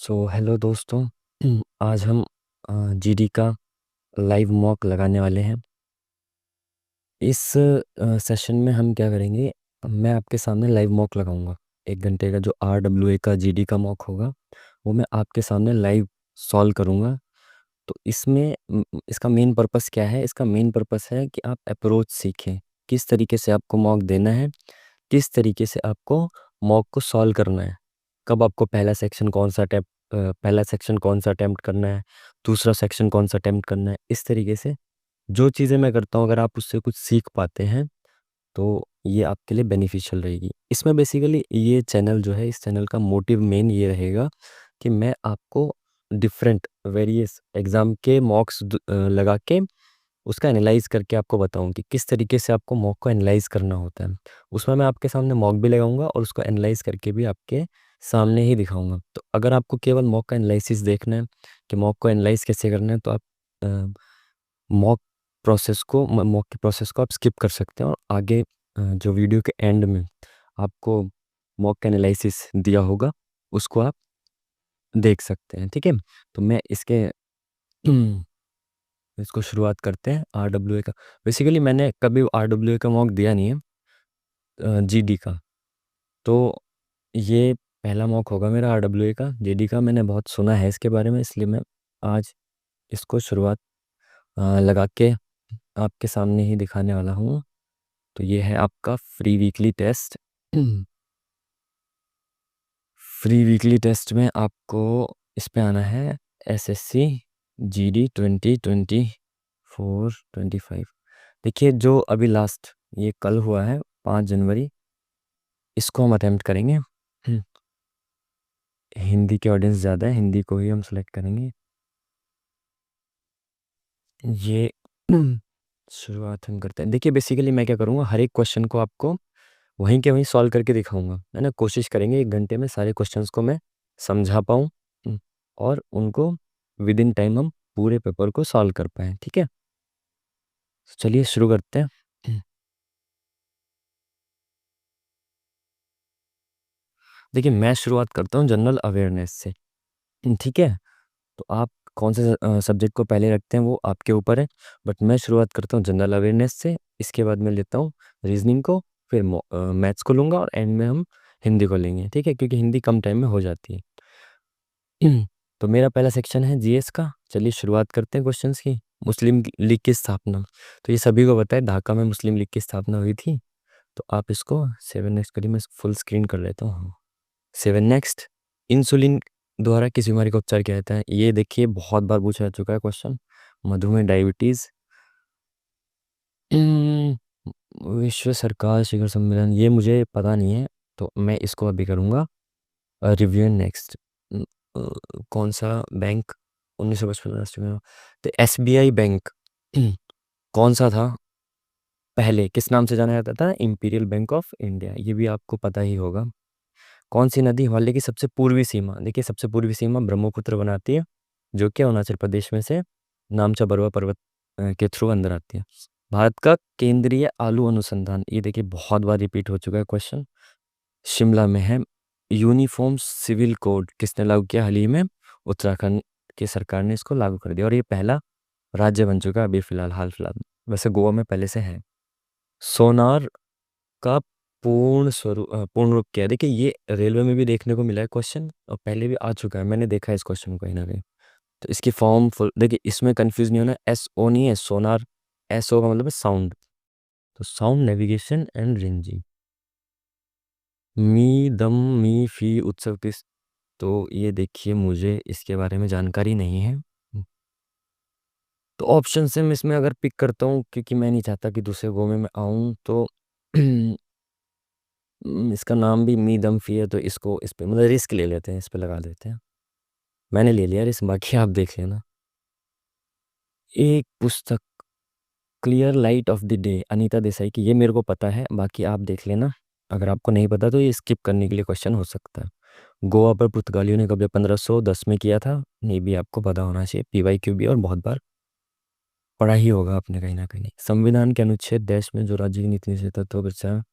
Hello दोस्तों। आज हम जीडी का लाइव मॉक लगाने वाले हैं। इस सेशन में हम क्या करेंगे, मैं आपके सामने लाइव मॉक लगाऊंगा। 1 घंटे का जो RWA का जीडी का मॉक होगा वो मैं आपके सामने लाइव सॉल्व करूंगा। तो इसमें इसका मेन पर्पस क्या है? इसका मेन पर्पस है कि आप अप्रोच सीखें, किस तरीके से आपको मॉक देना है, किस तरीके से आपको मॉक को सॉल्व करना है, कब आपको पहला सेक्शन कौन सा अटेम्प्ट करना है, दूसरा सेक्शन कौन सा अटेम्प्ट करना है। इस तरीके से जो चीज़ें मैं करता हूँ, अगर आप उससे कुछ सीख पाते हैं तो ये आपके लिए बेनिफिशियल रहेगी। इसमें बेसिकली ये चैनल जो है, इस चैनल का मोटिव मेन ये रहेगा कि मैं आपको डिफरेंट वेरियस एग्ज़ाम के मॉक्स लगा के उसका एनालाइज़ करके आपको बताऊँ कि किस तरीके से आपको मॉक को एनालाइज़ करना होता है। उसमें मैं आपके सामने मॉक भी लगाऊँगा और उसको एनालाइज़ करके भी आपके सामने ही दिखाऊँगा। तो अगर आपको केवल मॉक का एनालिसिस देखना है कि मॉक को एनालाइज़ कैसे करना है, तो आप अ, मॉक मॉक की प्रोसेस को आप स्किप कर सकते हैं और आगे जो वीडियो के एंड में आपको मॉक का एनालिसिस दिया होगा, उसको आप देख सकते हैं। ठीक है? तो मैं इसको शुरुआत करते हैं RWA का। बेसिकली मैंने कभी RWA का मॉक दिया नहीं है, जीडी का। तो ये पहला मॉक होगा मेरा RWA का। जीडी का मैंने बहुत सुना है इसके बारे में, इसलिए मैं आज इसको शुरुआत लगा के आपके सामने ही दिखाने वाला हूँ। तो ये है आपका free weekly test. Free weekly test में आपको इस पे आना है SSC GD 2024-25। देखिए, जो अभी लास्ट ये कल हुआ है 5 जनवरी, इसको हम अटेम्प्ट करेंगे। हिंदी के ऑडियंस ज़्यादा है, हिंदी को ही हम सेलेक्ट करेंगे। ये शुरुआत हम करते हैं। देखिए, बेसिकली मैं क्या करूँगा, हर एक क्वेश्चन को आपको वहीं के वहीं सॉल्व करके दिखाऊंगा, है ना। कोशिश करेंगे 1 घंटे में सारे क्वेश्चंस को मैं समझा पाऊँ और उनको विद इन टाइम हम पूरे पेपर को सॉल्व कर पाएँ। ठीक है, तो चलिए शुरू करते हैं। देखिए, मैं शुरुआत करता हूँ जनरल अवेयरनेस से। ठीक है, तो आप कौन से सब्जेक्ट को पहले रखते हैं वो आपके ऊपर है, बट मैं शुरुआत करता हूँ जनरल अवेयरनेस से। इसके बाद मैं लेता हूँ रीजनिंग को, फिर मैथ्स को लूँगा और एंड में हम हिंदी को लेंगे। ठीक है, क्योंकि हिंदी कम टाइम में हो जाती है। तो मेरा पहला सेक्शन है जीएस का। चलिए शुरुआत करते हैं क्वेश्चंस की। मुस्लिम लीग की स्थापना, तो ये सभी को पता है, ढाका में मुस्लिम लीग की स्थापना हुई थी। तो आप इसको 7 नेक्स्ट करिए, मैं फुल स्क्रीन कर लेता हूँ। 7 नेक्स्ट, इंसुलिन द्वारा किस बीमारी का उपचार किया जाता है? ये देखिए, बहुत बार पूछा जा चुका है क्वेश्चन। मधुमेह, डायबिटीज। विश्व सरकार शिखर सम्मेलन, ये मुझे पता नहीं है, तो मैं इसको अभी करूँगा रिव्यू नेक्स्ट। कौन सा बैंक 1955 राष्ट्रीय में? तो SBI बैंक कौन सा था पहले, किस नाम से जाना जाता था? Imperial bank of India. ये भी आपको पता ही होगा। कौन सी नदी हिमालय की सबसे पूर्वी सीमा? देखिए, सबसे पूर्वी सीमा ब्रह्मपुत्र बनाती है, जो कि अरुणाचल प्रदेश में से नामचा बरवा पर्वत के थ्रू अंदर आती है। भारत का केंद्रीय आलू अनुसंधान, ये देखिए बहुत बार रिपीट हो चुका है क्वेश्चन, शिमला में है। यूनिफॉर्म सिविल कोड किसने लागू किया हाल ही में? उत्तराखंड की सरकार ने इसको लागू कर दिया और ये पहला राज्य बन चुका है अभी फिलहाल, हाल फिलहाल में। वैसे गोवा में पहले से है। सोनार का पूर्ण रूप क्या है? देखिए, ये रेलवे में भी देखने को मिला है क्वेश्चन और पहले भी आ चुका है, मैंने देखा है इस क्वेश्चन को कहीं ना कहीं। तो इसकी फॉर्म फुल देखिए, इसमें कंफ्यूज नहीं होना, SO नहीं है, सोनार। SO का मतलब है साउंड। तो साउंड नेविगेशन एंड रेंजिंग। मी दम मी फी उत्सव किस? तो ये देखिए, मुझे इसके बारे में जानकारी नहीं है। तो ऑप्शन से मैं इसमें अगर पिक करता हूँ, क्योंकि मैं नहीं चाहता कि दूसरे गो में मैं आऊँ, तो इसका नाम भी मी दम फी है, तो इसको इस पे मतलब रिस्क ले लेते हैं, इस पे लगा देते हैं। मैंने ले लिया रिस्क, बाकी आप देख लेना। एक पुस्तक, clear light of the day, Anita Desai की, ये मेरे को पता है, बाकी आप देख लेना। अगर आपको नहीं पता तो ये स्किप करने के लिए क्वेश्चन हो सकता है। गोवा पर पुर्तगालियों ने कब्जा 1510 में किया था, ये भी आपको पता होना चाहिए, PYQ भी, और बहुत बार पढ़ा ही होगा आपने कहीं ना कहीं। संविधान के अनुच्छेद देश में जो राज्य की नीति से तत्व बचा,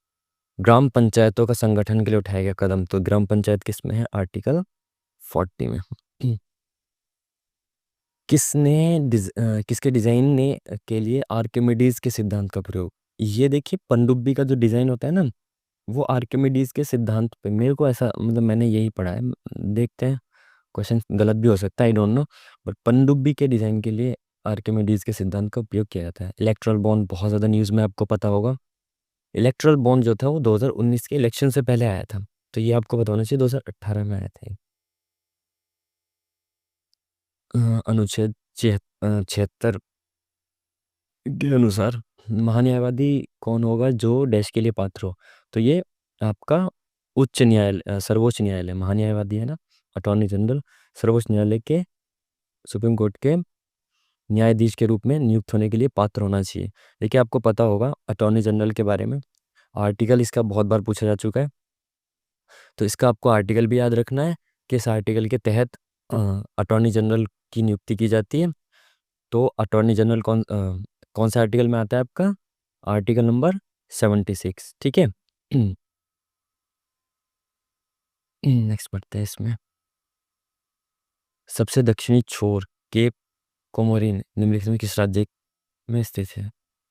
ग्राम पंचायतों का संगठन के लिए उठाया गया कदम, तो ग्राम पंचायत किस में है? आर्टिकल 40 में। किसके डिजाइन ने के लिए आर्किमिडीज के सिद्धांत का प्रयोग। ये देखिए पनडुब्बी का जो डिजाइन होता है ना, वो आर्किमिडीज के सिद्धांत पे, मेरे को ऐसा मतलब मैंने यही पढ़ा है। देखते हैं, क्वेश्चन गलत भी हो सकता है, आई डोंट नो। बट पनडुब्बी के डिजाइन के लिए आर्किमिडीज के सिद्धांत का उपयोग किया जाता है। इलेक्ट्रल बॉन्ड बहुत ज़्यादा न्यूज़ में आपको पता होगा। इलेक्ट्रल बॉन्ड जो था वो 2019 के इलेक्शन से पहले आया था, तो ये आपको पता होना चाहिए 2018 में आया था। अनुच्छेद 76 के अनुसार महान्यायवादी कौन होगा जो डैश के लिए पात्र हो। तो ये आपका उच्च न्यायालय, सर्वोच्च न्यायालय महान्यायवादी है ना, अटॉर्नी जनरल सर्वोच्च न्यायालय के, सुप्रीम कोर्ट के न्यायाधीश के रूप में नियुक्त होने के लिए पात्र होना चाहिए। देखिए आपको पता होगा अटॉर्नी जनरल के बारे में, आर्टिकल इसका बहुत बार पूछा जा चुका है, तो इसका आपको आर्टिकल भी याद रखना है कि इस आर्टिकल के तहत अटॉर्नी जनरल की नियुक्ति की जाती है। तो अटॉर्नी जनरल कौन सा आर्टिकल में आता है आपका, आर्टिकल नंबर 76, ठीक है। नेक्स्ट पढ़ते हैं इसमें। सबसे दक्षिणी छोर केप कोमोरिन निम्नलिखित में किस राज्य में स्थित है।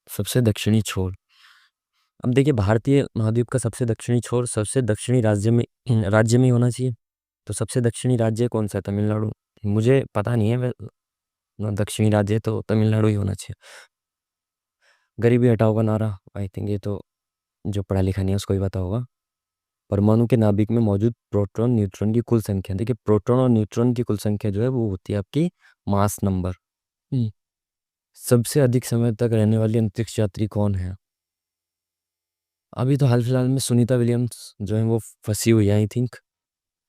सबसे दक्षिणी छोर, अब देखिए भारतीय महाद्वीप का सबसे दक्षिणी छोर सबसे दक्षिणी राज्य में ही होना चाहिए। तो सबसे दक्षिणी राज्य कौन सा है, तमिलनाडु। मुझे पता नहीं है, दक्षिणी राज्य तो तमिलनाडु ही होना चाहिए। गरीबी हटाओ का नारा, आई थिंक ये तो जो पढ़ा लिखा नहीं है उसको ही पता होगा। परमाणु के नाभिक में मौजूद प्रोटॉन न्यूट्रॉन की कुल संख्या, देखिए प्रोटॉन और न्यूट्रॉन की कुल संख्या जो है वो होती है आपकी मास नंबर। सबसे अधिक समय तक रहने वाली अंतरिक्ष यात्री कौन है। अभी तो हाल फिलहाल में सुनीता विलियम्स जो है वो फंसी हुई है आई थिंक,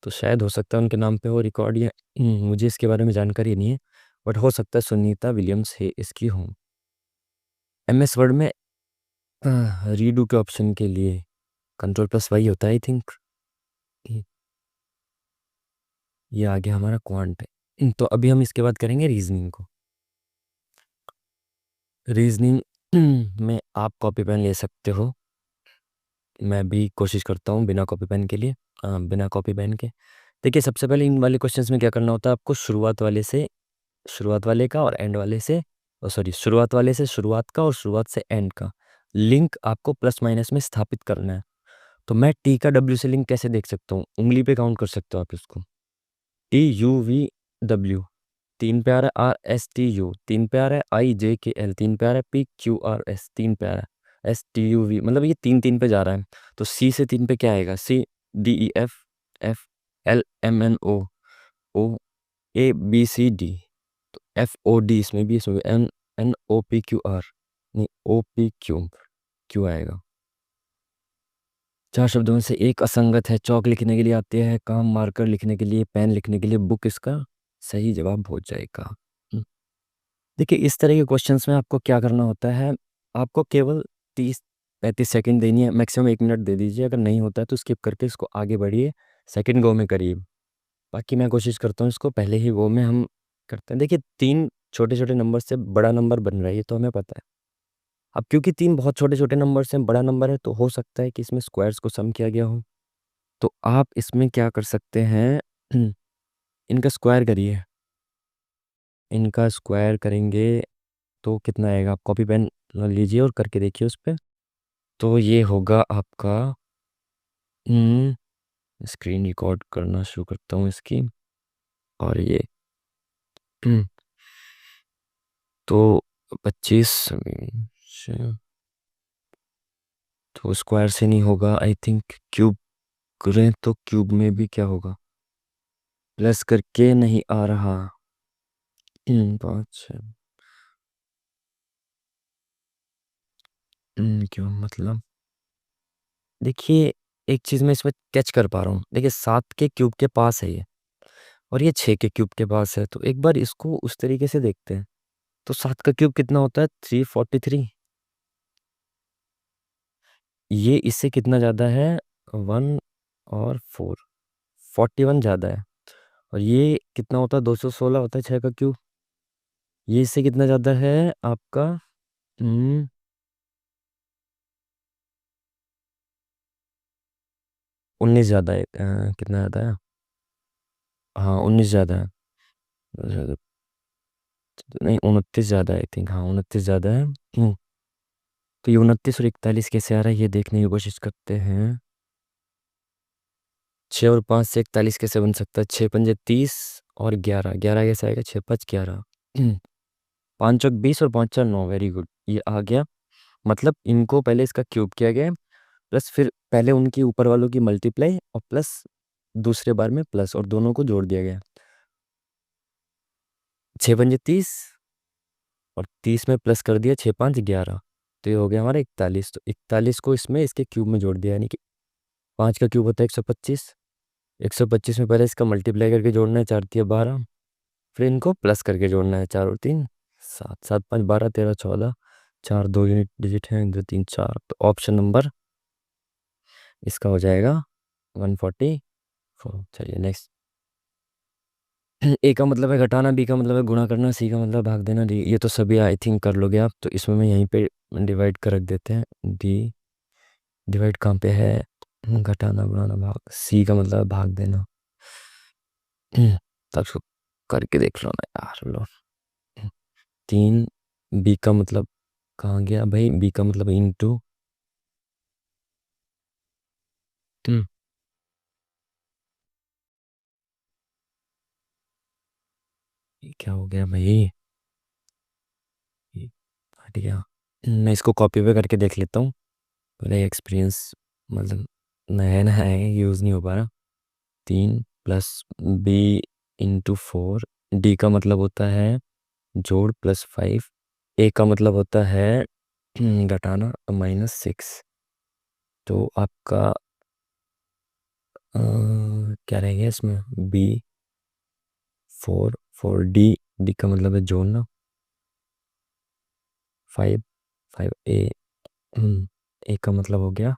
तो शायद हो सकता है उनके नाम पे हो रिकॉर्ड, या मुझे इसके बारे में जानकारी नहीं है, बट हो सकता है सुनीता विलियम्स है इसकी हो। MS वर्ड में रीडू के ऑप्शन के लिए Ctrl+Y होता है आई थिंक। ये आ गया हमारा क्वांट है। तो अभी हम इसके बाद करेंगे रीजनिंग को। रीजनिंग में आप कॉपी पेन ले सकते हो, मैं भी कोशिश करता हूँ बिना कॉपी पेन के लिए, बिना कॉपी पेन के। देखिए सबसे पहले इन वाले क्वेश्चंस में क्या करना होता है आपको, शुरुआत वाले का और एंड वाले से, सॉरी शुरुआत वाले से शुरुआत का और शुरुआत से एंड का लिंक आपको प्लस माइनस में स्थापित करना है। तो मैं टी का डब्ल्यू से लिंक कैसे देख सकता हूँ, उंगली पे काउंट कर सकते हो आप इसको। TUVW 3 पे आ रहा है, RSTU 3 पे आ रहा है, IJKL 3 पे आ रहा है, PQRS 3 पे आ रहा है, STUV मतलब ये 3 पे जा रहा है। तो C से 3 पे क्या आएगा, CDEFFLMNO OABCD, तो FOD इसमें भी, इसमें NNOPQR, नहीं OPQ, क्यों आएगा। चार शब्दों में से एक असंगत है, चौक लिखने के लिए आते हैं काम, मार्कर लिखने के लिए, पेन लिखने के लिए बुक, इसका सही जवाब हो जाएगा। देखिए इस तरह के क्वेश्चंस में आपको क्या करना होता है, आपको केवल 30-35 सेकंड देनी है, मैक्सिमम 1 मिनट दे दीजिए, अगर नहीं होता है तो स्किप करके इसको आगे बढ़िए, सेकंड गो में करिए। बाकी मैं कोशिश करता हूँ इसको पहले ही गो में हम करते हैं। देखिए 3 छोटे छोटे नंबर से बड़ा नंबर बन रहा है, ये तो हमें पता है। अब क्योंकि 3 बहुत छोटे छोटे नंबर से बड़ा नंबर है, तो हो सकता है कि इसमें स्क्वायर्स को सम किया गया हो। तो आप इसमें क्या कर सकते हैं, इनका स्क्वायर करिए, इनका स्क्वायर करेंगे तो कितना आएगा, आप कॉपी पेन लीजिए और करके देखिए उस पे। तो ये होगा आपका, स्क्रीन रिकॉर्ड करना शुरू करता हूँ इसकी, और ये हम्म, तो 25, तो स्क्वायर से नहीं होगा आई थिंक, क्यूब करें तो क्यूब में भी क्या होगा, प्लस करके नहीं आ रहा। 5 क्यों मतलब, देखिए एक चीज मैं इसमें कैच कर पा रहा हूँ, देखिए 7 के क्यूब के पास है ये, और ये 6 के क्यूब के पास है, तो एक बार इसको उस तरीके से देखते हैं। तो 7 का क्यूब कितना होता है, 343, ये इससे कितना ज़्यादा है, 1 और 4, 41 ज़्यादा है। और ये कितना होता है, 216 होता है 6 का क्यूब, ये इससे कितना ज़्यादा है आपका, 19 ज़्यादा है, कितना ज़्यादा है, हाँ 19 ज़्यादा है। नहीं, 29 ज़्यादा है, आई थिंक। हाँ, 29 ज़्यादा है। तो ये 29 और 41 कैसे आ रहा है, ये देखने की कोशिश करते हैं। 6 और 5 से 41 कैसे बन सकता है? 6 पंजे 30 और 11, 11 कैसे आएगा? 6 5 11। 5 चौक 20 और 5 4 9। वेरी गुड, ये आ गया। मतलब इनको पहले इसका क्यूब किया गया है, प्लस फिर पहले उनकी ऊपर वालों की मल्टीप्लाई और प्लस दूसरे बार में प्लस, और दोनों को जोड़ दिया गया। 6 पंजे 30 और 30 में प्लस कर दिया, 6 5 11। तो ये हो गया हमारा 41। तो 41 को इसमें इसके क्यूब में जोड़ दिया, यानी कि 5 का क्यूब होता है 125। 125 में पहले इसका मल्टीप्लाई करके जोड़ना है, 4 तिया 12। फिर इनको प्लस करके जोड़ना है, 4 और 3 7, 7 5 12 13 14। 4 2 यूनिट डिजिट है, 2 3 4। तो ऑप्शन नंबर इसका हो जाएगा 144। चलिए नेक्स्ट। ए का मतलब है घटाना, बी का मतलब है गुणा करना, सी का मतलब भाग देना, डी ये तो सभी आई थिंक कर लोगे आप। तो इसमें मैं यहीं पे डिवाइड कर रख देते हैं। डी डिवाइड कहाँ पे है? घटाना गुणाना भाग। सी का मतलब है भाग देना। तब इसको करके देख लो ना यार, लो। 3। बी का मतलब कहाँ गया भाई? बी का मतलब इंटू। ये क्या हो गया भाई? ये हट गया। मैं इसको कॉपी पे करके देख लेता हूँ। पूरा एक्सपीरियंस मतलब नया नया है, यूज़ नहीं हो पा रहा। 3 प्लस बी इंटू 4। डी का मतलब होता है जोड़ प्लस 5। ए का मतलब होता है घटाना, -6। तो आपका क्या रहेगा इसमें? B 4 D. डी का मतलब है जोड़ना। 5 5 ए। ए का मतलब हो गया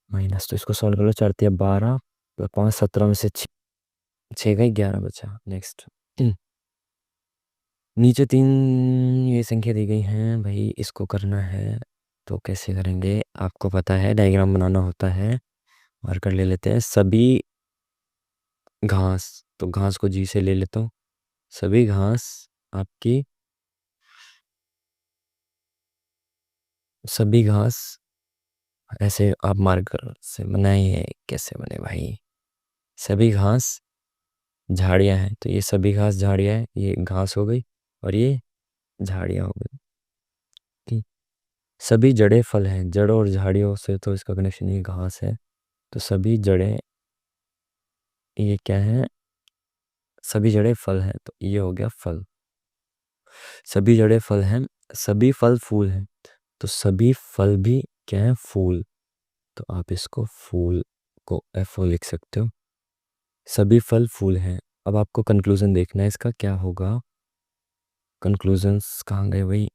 माइनस। तो इसको सॉल्व कर लो, 4 तिया 12 5 17 में से 6 गई, 11 बचा। नेक्स्ट। नीचे 3 ये संख्या दी गई हैं भाई, इसको करना है। तो कैसे करेंगे? आपको पता है डायग्राम बनाना होता है। मार्कर ले लेते हैं। सभी घास, तो घास को जी से ले लेता हूँ। सभी घास आपकी, सभी घास ऐसे आप मार्कर से बनाइए। कैसे बने भाई? सभी घास झाड़ियाँ हैं, तो ये सभी घास झाड़ियाँ हैं, ये घास हो गई और ये झाड़ियाँ हो गई। ठीक। सभी जड़ें फल हैं, जड़ और झाड़ियों से तो इसका कनेक्शन ये घास है। तो सभी जड़ें, ये क्या है? सभी जड़ें फल हैं, तो ये हो गया फल। सभी जड़ें फल हैं, सभी फल फूल हैं, तो सभी फल भी क्या है? फूल। तो आप इसको फूल को FO लिख सकते हो। सभी फल फूल हैं। अब आपको कंक्लूजन देखना है इसका क्या होगा। कंक्लूजन्स कहाँ गए भाई?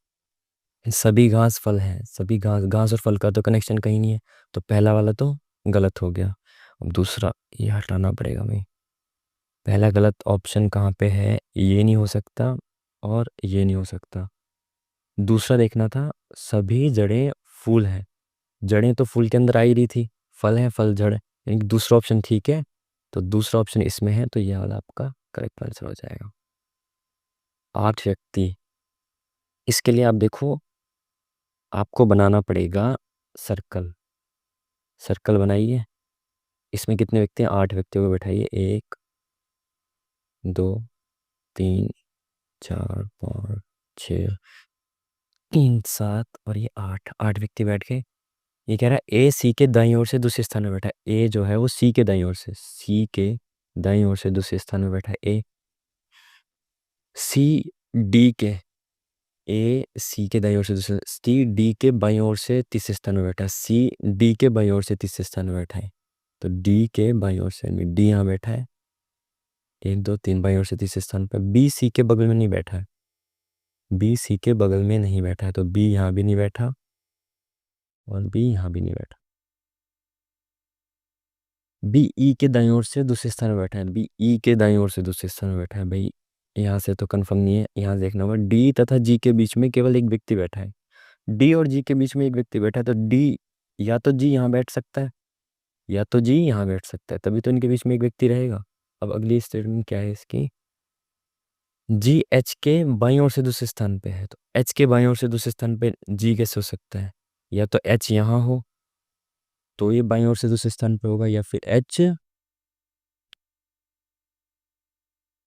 सभी घास फल हैं, सभी घास, घास और फल का तो कनेक्शन कहीं नहीं है। तो पहला वाला तो गलत हो गया। अब दूसरा ये हटाना पड़ेगा भाई। पहला गलत ऑप्शन कहाँ पे है? ये नहीं हो सकता और ये नहीं हो सकता। दूसरा देखना था, सभी जड़ें फूल हैं। जड़ें तो फूल के अंदर आ ही रही थी। फल है, फल जड़, यानी कि दूसरा ऑप्शन ठीक है। तो दूसरा ऑप्शन इसमें है, तो ये वाला आपका करेक्ट आंसर हो जाएगा। 8 व्यक्ति, इसके लिए आप देखो, आपको बनाना पड़ेगा सर्कल। सर्कल बनाइए। इसमें कितने व्यक्ति हैं? 8 व्यक्तियों को बैठाइए। 1 2 3 4 5 6 3 7 और ये 8, 8 व्यक्ति बैठ के। ये कह रहा है ए सी के दाईं ओर से दूसरे स्थान में बैठा है। ए जो है वो सी के दाईं ओर से, सी के दाईं ओर से दूसरे स्थान में बैठा है। ए सी डी के, ए सी के दाईं ओर से दूसरे, सी डी के बाईं ओर से तीसरे स्थान में बैठा है। सी डी के बाईं ओर से तीसरे स्थान में बैठा है। तो डी के बाईं ओर से, डी यहाँ बैठा है। 1 2 3 बाईं ओर से तीसरे स्थान पर। बी सी के बगल में नहीं बैठा है। बी सी के बगल में नहीं बैठा है, तो बी यहाँ भी नहीं बैठा और बी यहाँ भी नहीं बैठा। बी ई के दाईं ओर से दूसरे स्थान में बैठा है। बी ई के दाईं ओर से दूसरे स्थान में बैठा है भाई। यहाँ से तो कंफर्म नहीं है, यहाँ देखना होगा। डी तथा जी के बीच में केवल एक व्यक्ति बैठा है। डी और जी के बीच में एक व्यक्ति बैठा है, तो डी, या तो जी यहाँ बैठ सकता है या तो जी यहाँ बैठ सकता है, तभी तो इनके बीच में एक व्यक्ति रहेगा। अब अगली स्टेटमेंट क्या है इसकी? जी एच के बाईं ओर से दूसरे स्थान पे है, तो एच के बाईं ओर से दूसरे स्थान पे जी कैसे हो सकता है? या तो एच यहाँ हो तो ये बाईं ओर से दूसरे स्थान पे होगा, या फिर एच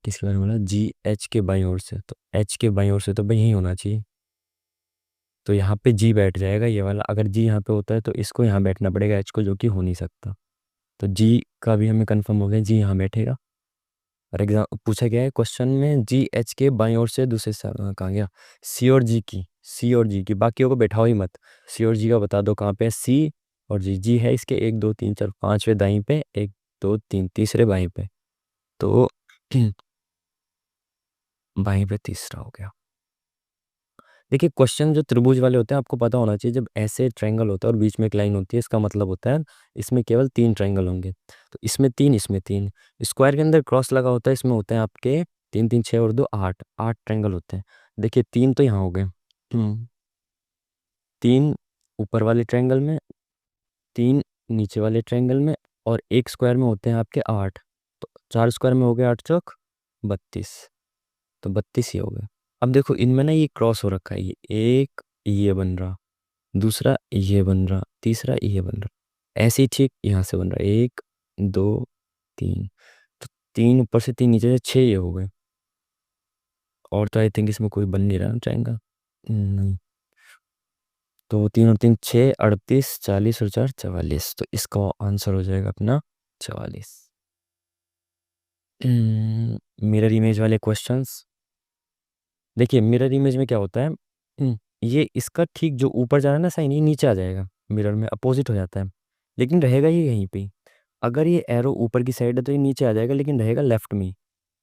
किसके बारे में बोला, जी एच के बाईं ओर से, तो एच के बाईं ओर से तो भाई यही होना चाहिए। तो यहाँ पे जी बैठ जाएगा ये वाला, अगर जी यहाँ पे होता है तो इसको यहाँ बैठना पड़ेगा एच को, जो कि हो नहीं सकता। तो जी का भी हमें कंफर्म हो गया, जी यहाँ बैठेगा। और एग्जाम पूछा गया है क्वेश्चन में, जी एच के बाईं ओर से दूसरे कहाँ गया, सी और जी की, सी और जी की, बाकियों को बैठाओ ही मत, सी और जी का बता दो कहाँ पे है, सी और जी, जी है इसके 1 2 3 4 5वें दाई पे, 1 2 3 तीसरे बाई पे, तो बाई पे तीसरा हो गया। देखिए क्वेश्चन जो त्रिभुज वाले होते हैं आपको पता होना चाहिए, जब ऐसे ट्रायंगल होता है और बीच में एक लाइन होती है, इसका मतलब होता है इसमें केवल 3 ट्रायंगल होंगे, तो इसमें 3 इसमें 3, स्क्वायर के अंदर क्रॉस लगा होता है, इसमें होते हैं आपके 3 3 6 और 2 8, 8 ट्रायंगल होते हैं। देखिए 3 तो यहाँ हो गए, 3 ऊपर वाले ट्रायंगल में, 3 नीचे वाले ट्रायंगल में, और एक स्क्वायर में होते हैं आपके 8, तो 4 स्क्वायर में हो गए 8 चौक 32, तो 32 ही हो गए। अब देखो इनमें ना ये क्रॉस हो रखा है, ये एक ये बन रहा, दूसरा ये बन रहा, तीसरा ये बन रहा, ऐसे ही ठीक यहाँ से बन रहा, 1 2 3, तो 3 ऊपर से 3 नीचे से 6 ये हो गए। और तो आई थिंक इसमें कोई बन नहीं रहा ट्रायंगल, नहीं। तो 3 और 3 6, 38, 40 और 4 44, तो इसका आंसर हो जाएगा अपना 44। मिरर इमेज वाले क्वेश्चंस, देखिए मिरर इमेज में क्या होता है, ये इसका ठीक जो ऊपर जा रहा है ना साइन, ये नीचे आ जाएगा, मिरर में अपोजिट हो जाता है, लेकिन रहेगा ये यहीं पे ही। अगर ये एरो ऊपर की साइड है तो ये नीचे आ जाएगा, लेकिन रहेगा लेफ्ट में ही।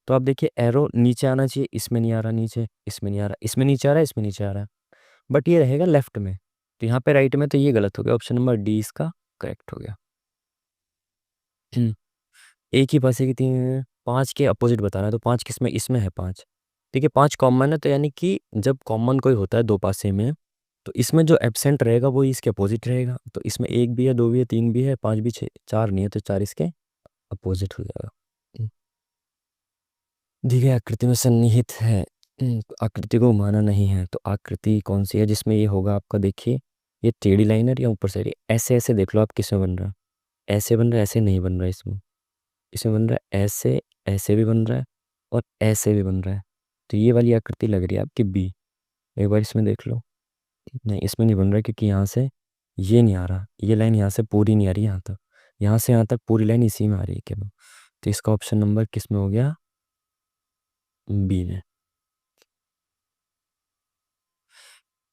तो आप देखिए एरो नीचे आना चाहिए, इसमें नहीं आ रहा, नीचे इसमें नहीं आ रहा, इसमें नीचे आ रहा है, इसमें नीचे आ रहा है, बट ये रहेगा लेफ्ट में, तो यहाँ पे राइट में, तो ये गलत हो गया, ऑप्शन नंबर डी इसका करेक्ट हो गया। एक ही पासे की 5 के अपोजिट बताना है, तो 5 किस में, इसमें है 5। देखिए 5 कॉमन है, तो यानी कि जब कॉमन कोई होता है दो पासे में, तो इसमें जो एब्सेंट रहेगा वो इसके अपोजिट रहेगा, तो इसमें 1 भी है, 2 भी है, 3 भी है, 5 भी, 6 4 नहीं है, तो 4 इसके अपोजिट हो जाएगा। दी गई आकृति में सन्निहित है, आकृति को घुमाना नहीं है, तो आकृति कौन सी है जिसमें ये होगा आपका, देखिए ये टेढ़ी लाइन है या ऊपर से, ऐसे ऐसे देख लो आप किसमें बन रहा है, ऐसे बन रहा है, ऐसे नहीं बन रहा है, इसमें इसमें बन रहा है ऐसे, ऐसे भी बन रहा है, और ऐसे भी बन रहा है, तो ये वाली आकृति लग रही है आपकी बी। एक बार इसमें देख लो, नहीं इसमें नहीं बन रहा है, क्योंकि यहाँ से ये नहीं आ रहा, ये लाइन यहाँ से पूरी नहीं आ रही यहाँ तक, यहाँ से यहाँ तक पूरी लाइन इसी में आ रही है केवल, तो इसका ऑप्शन नंबर किस में हो गया, बी में।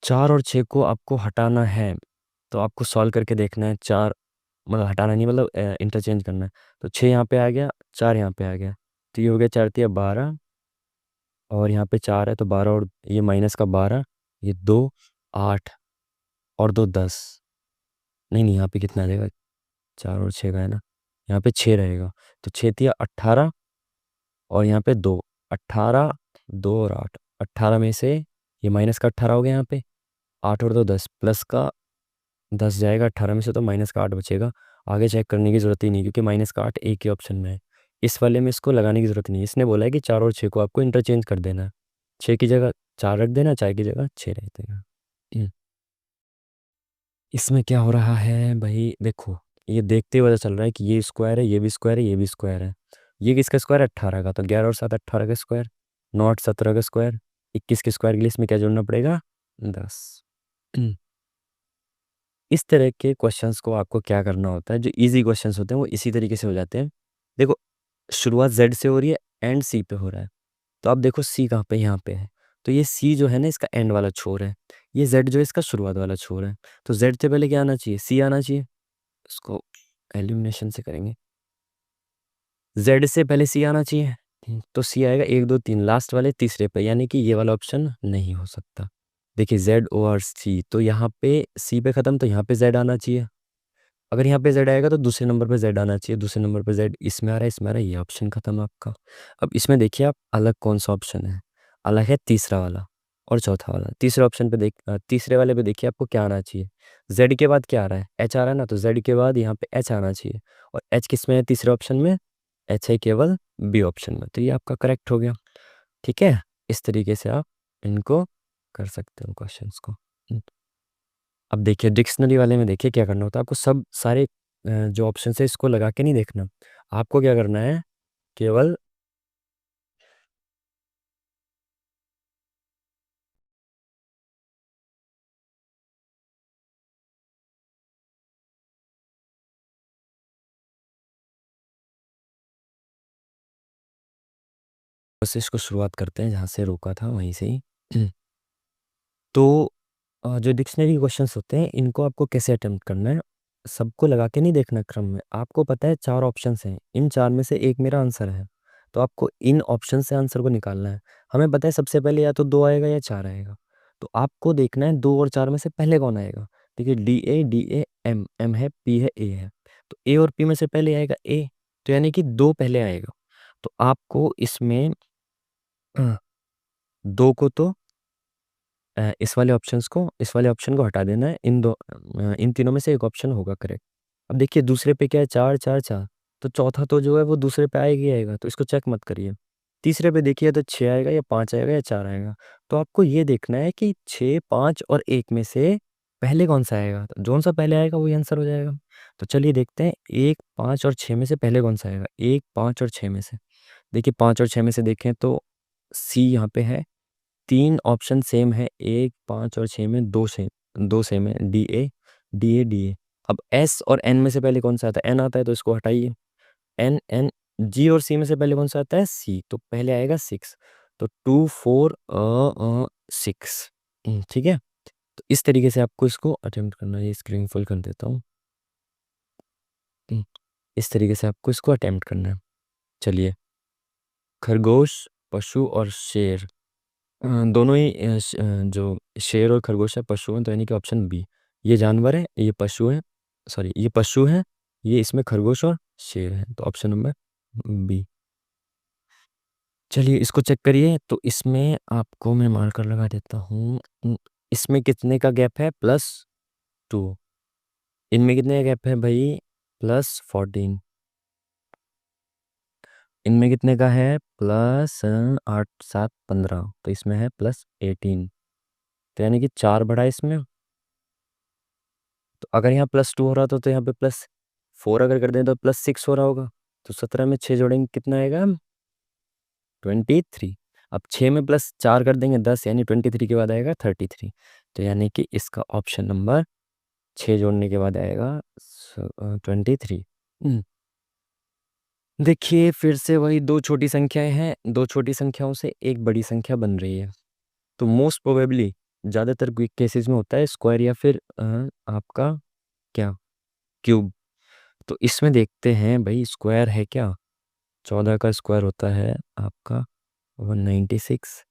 4 और 6 को आपको हटाना है, तो आपको सॉल्व करके देखना है, 4 मतलब हटाना नहीं, मतलब इंटरचेंज करना है, तो 6 यहाँ पे आ गया, 4 यहाँ पे आ गया, तो ये हो गया 4 × 3 = 12, और यहाँ पे 4 है तो 12, और ये माइनस का 12, ये 2 8 और 2 10, नहीं नहीं यहाँ पे कितना आ जाएगा, 4 और 6 का है ना, यहाँ पे 6 रहेगा, तो 6 × 3 = 18, और यहाँ पे 2, 18, 2 और 8, 18 में से ये माइनस का 18 हो गया, यहाँ पे 8 और 2 10, प्लस का 10 जाएगा 18 में से, तो माइनस का 8 बचेगा। आगे चेक करने की ज़रूरत ही नहीं, क्योंकि माइनस का 8 एक ही ऑप्शन में है, इस वाले में इसको लगाने की ज़रूरत नहीं है। इसने बोला है कि 4 और 6 को आपको इंटरचेंज कर देना है, 6 की जगह 4 रख देना, 4 की जगह 6 रख देना। हम्म, इसमें क्या हो रहा है भाई, देखो ये देखते हुए पता चल रहा है कि ये स्क्वायर है, ये भी स्क्वायर है, ये भी स्क्वायर है। ये किसका स्क्वायर है, 18 का, तो 11 और 7 18 का स्क्वायर, 9 8 17 का स्क्वायर, 21 के स्क्वायर के लिए इसमें क्या जोड़ना पड़ेगा, 10। इस तरह के क्वेश्चंस को आपको क्या करना होता है, जो इजी क्वेश्चंस होते हैं वो इसी तरीके से हो जाते हैं। देखो शुरुआत जेड से हो रही है, एंड सी पे हो रहा है, तो आप देखो सी कहाँ पे, यहाँ पे है, तो ये सी जो है ना इसका एंड वाला छोर है, ये जेड जो है इसका शुरुआत वाला छोर है, तो जेड से पहले क्या आना चाहिए, सी आना चाहिए, इसको एलिमिनेशन से करेंगे, जेड से पहले सी आना चाहिए, तो सी आएगा 1 2 3 लास्ट वाले तीसरे पे, यानी कि ये वाला ऑप्शन नहीं हो सकता। देखिए जेड ओ आर सी, तो यहाँ पे सी पे खत्म, तो यहाँ पे जेड आना चाहिए, अगर यहाँ पे जेड आएगा तो दूसरे नंबर पे जेड आना चाहिए, दूसरे नंबर पे जेड, इसमें आ रहा है, इसमें आ रहा है, ये ऑप्शन खत्म आपका। अब इसमें देखिए आप अलग कौन सा ऑप्शन है, अलग है तीसरा वाला और चौथा वाला। तीसरे ऑप्शन पे तीसरे वाले पे देखिए आपको क्या आना चाहिए, जेड के बाद क्या आ रहा है, एच आ रहा है ना, तो जेड के बाद यहाँ पे एच आना चाहिए, और एच किस में है तीसरे ऑप्शन में, एच है केवल बी ऑप्शन में, तो ये आपका करेक्ट हो गया। ठीक है, इस तरीके से आप इनको कर सकते हो क्वेश्चंस को। अब देखिए डिक्शनरी वाले में देखिए क्या करना होता है आपको, सब सारे जो ऑप्शन है इसको लगा के नहीं देखना। आपको क्या करना है, केवल बस इसको शुरुआत करते हैं जहाँ से रोका था वहीं से ही। तो जो डिक्शनरी क्वेश्चंस होते हैं इनको आपको कैसे अटेम्प्ट करना है, सबको लगा के नहीं देखना क्रम में। आपको पता है 4 ऑप्शंस हैं, इन 4 में से एक मेरा आंसर है, तो आपको इन ऑप्शन से आंसर को निकालना है। हमें पता है सबसे पहले या तो 2 आएगा या 4 आएगा, तो आपको देखना है 2 और 4 में से पहले कौन आएगा। देखिए डी ए एम एम है, पी है, ए है, तो ए और पी में से पहले आएगा ए, तो यानी कि 2 पहले आएगा। तो आपको इसमें 2 को तो इस वाले ऑप्शन को हटा देना है, इन तीनों में से एक ऑप्शन होगा करेक्ट। अब देखिए दूसरे पे क्या है, 4 4 4, तो चौथा तो जो है वो दूसरे पे आएगा ही आएगा, तो इसको चेक मत करिए। तीसरे पे देखिए तो 6 आएगा या 5 आएगा या 4 आएगा, तो आपको ये देखना है कि 6 5 और 1 में से पहले कौन सा आएगा, तो जौन सा पहले आएगा वही आंसर हो जाएगा। तो चलिए देखते हैं 1 5 और 6 में से पहले कौन सा आएगा, 1 5 और 6 में से। देखिए 5 और 6 में से देखें तो सी यहाँ पे है, 3 ऑप्शन सेम है, 1 5 और 6 में 2 सेम है, डी ए। अब एस और एन में से पहले कौन सा आता है, एन आता है, तो इसको हटाइए। एन एन जी और सी में से पहले कौन सा आता है, सी, तो पहले आएगा 6, तो 2 4 6। ठीक है, तो इस तरीके से आपको इसको अटेम्प्ट करना है। ये स्क्रीन फुल कर देता हूँ। इस तरीके से आपको इसको अटेम्प्ट करना है। चलिए, खरगोश, पशु और शेर, दोनों ही जो शेर और खरगोश है पशु हैं, तो यानी कि ऑप्शन बी। ये जानवर है, ये पशु है, सॉरी ये पशु है, ये इसमें खरगोश और शेर है, तो ऑप्शन नंबर बी। चलिए इसको चेक करिए, तो इसमें आपको मैं मार्कर लगा देता हूँ। इसमें कितने का गैप है, +2। इनमें कितने का गैप है भाई, +14। इनमें कितने का है, +8 7 15, तो इसमें है +18, तो यानी कि 4 बढ़ा इसमें। तो अगर यहाँ +2 हो रहा था तो यहाँ पे +4 अगर कर दें तो +6 हो रहा होगा। तो 17 में 6 जोड़ेंगे कितना आएगा, 23। अब 6 में +4 कर देंगे 10, यानी 23 के बाद आएगा 33। तो यानी कि इसका ऑप्शन नंबर 6 जोड़ने के बाद आएगा 23। देखिए फिर से वही 2 छोटी संख्याएं हैं, 2 छोटी संख्याओं से एक बड़ी संख्या बन रही है। तो मोस्ट प्रोबेबली ज़्यादातर केसेस में होता है स्क्वायर या फिर आपका क्या, क्यूब। तो इसमें देखते हैं भाई स्क्वायर है क्या। 14 का स्क्वायर होता है आपका 196,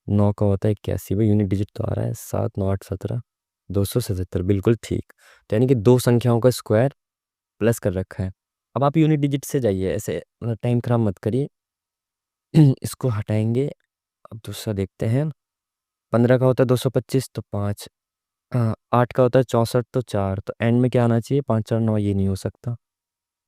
9 का होता है 81, भाई यूनिट डिजिट तो आ रहा है, 7 9 8 17, 277, बिल्कुल ठीक। तो यानी कि 2 संख्याओं का स्क्वायर प्लस कर रखा है। अब आप यूनिट डिजिट से जाइए, ऐसे टाइम खराब मत करिए। इसको हटाएंगे। अब दूसरा देखते हैं, 15 का होता है 225, तो 5, 8 का होता है 64, तो 4, तो एंड में क्या आना चाहिए, 5 4 9, ये नहीं हो सकता।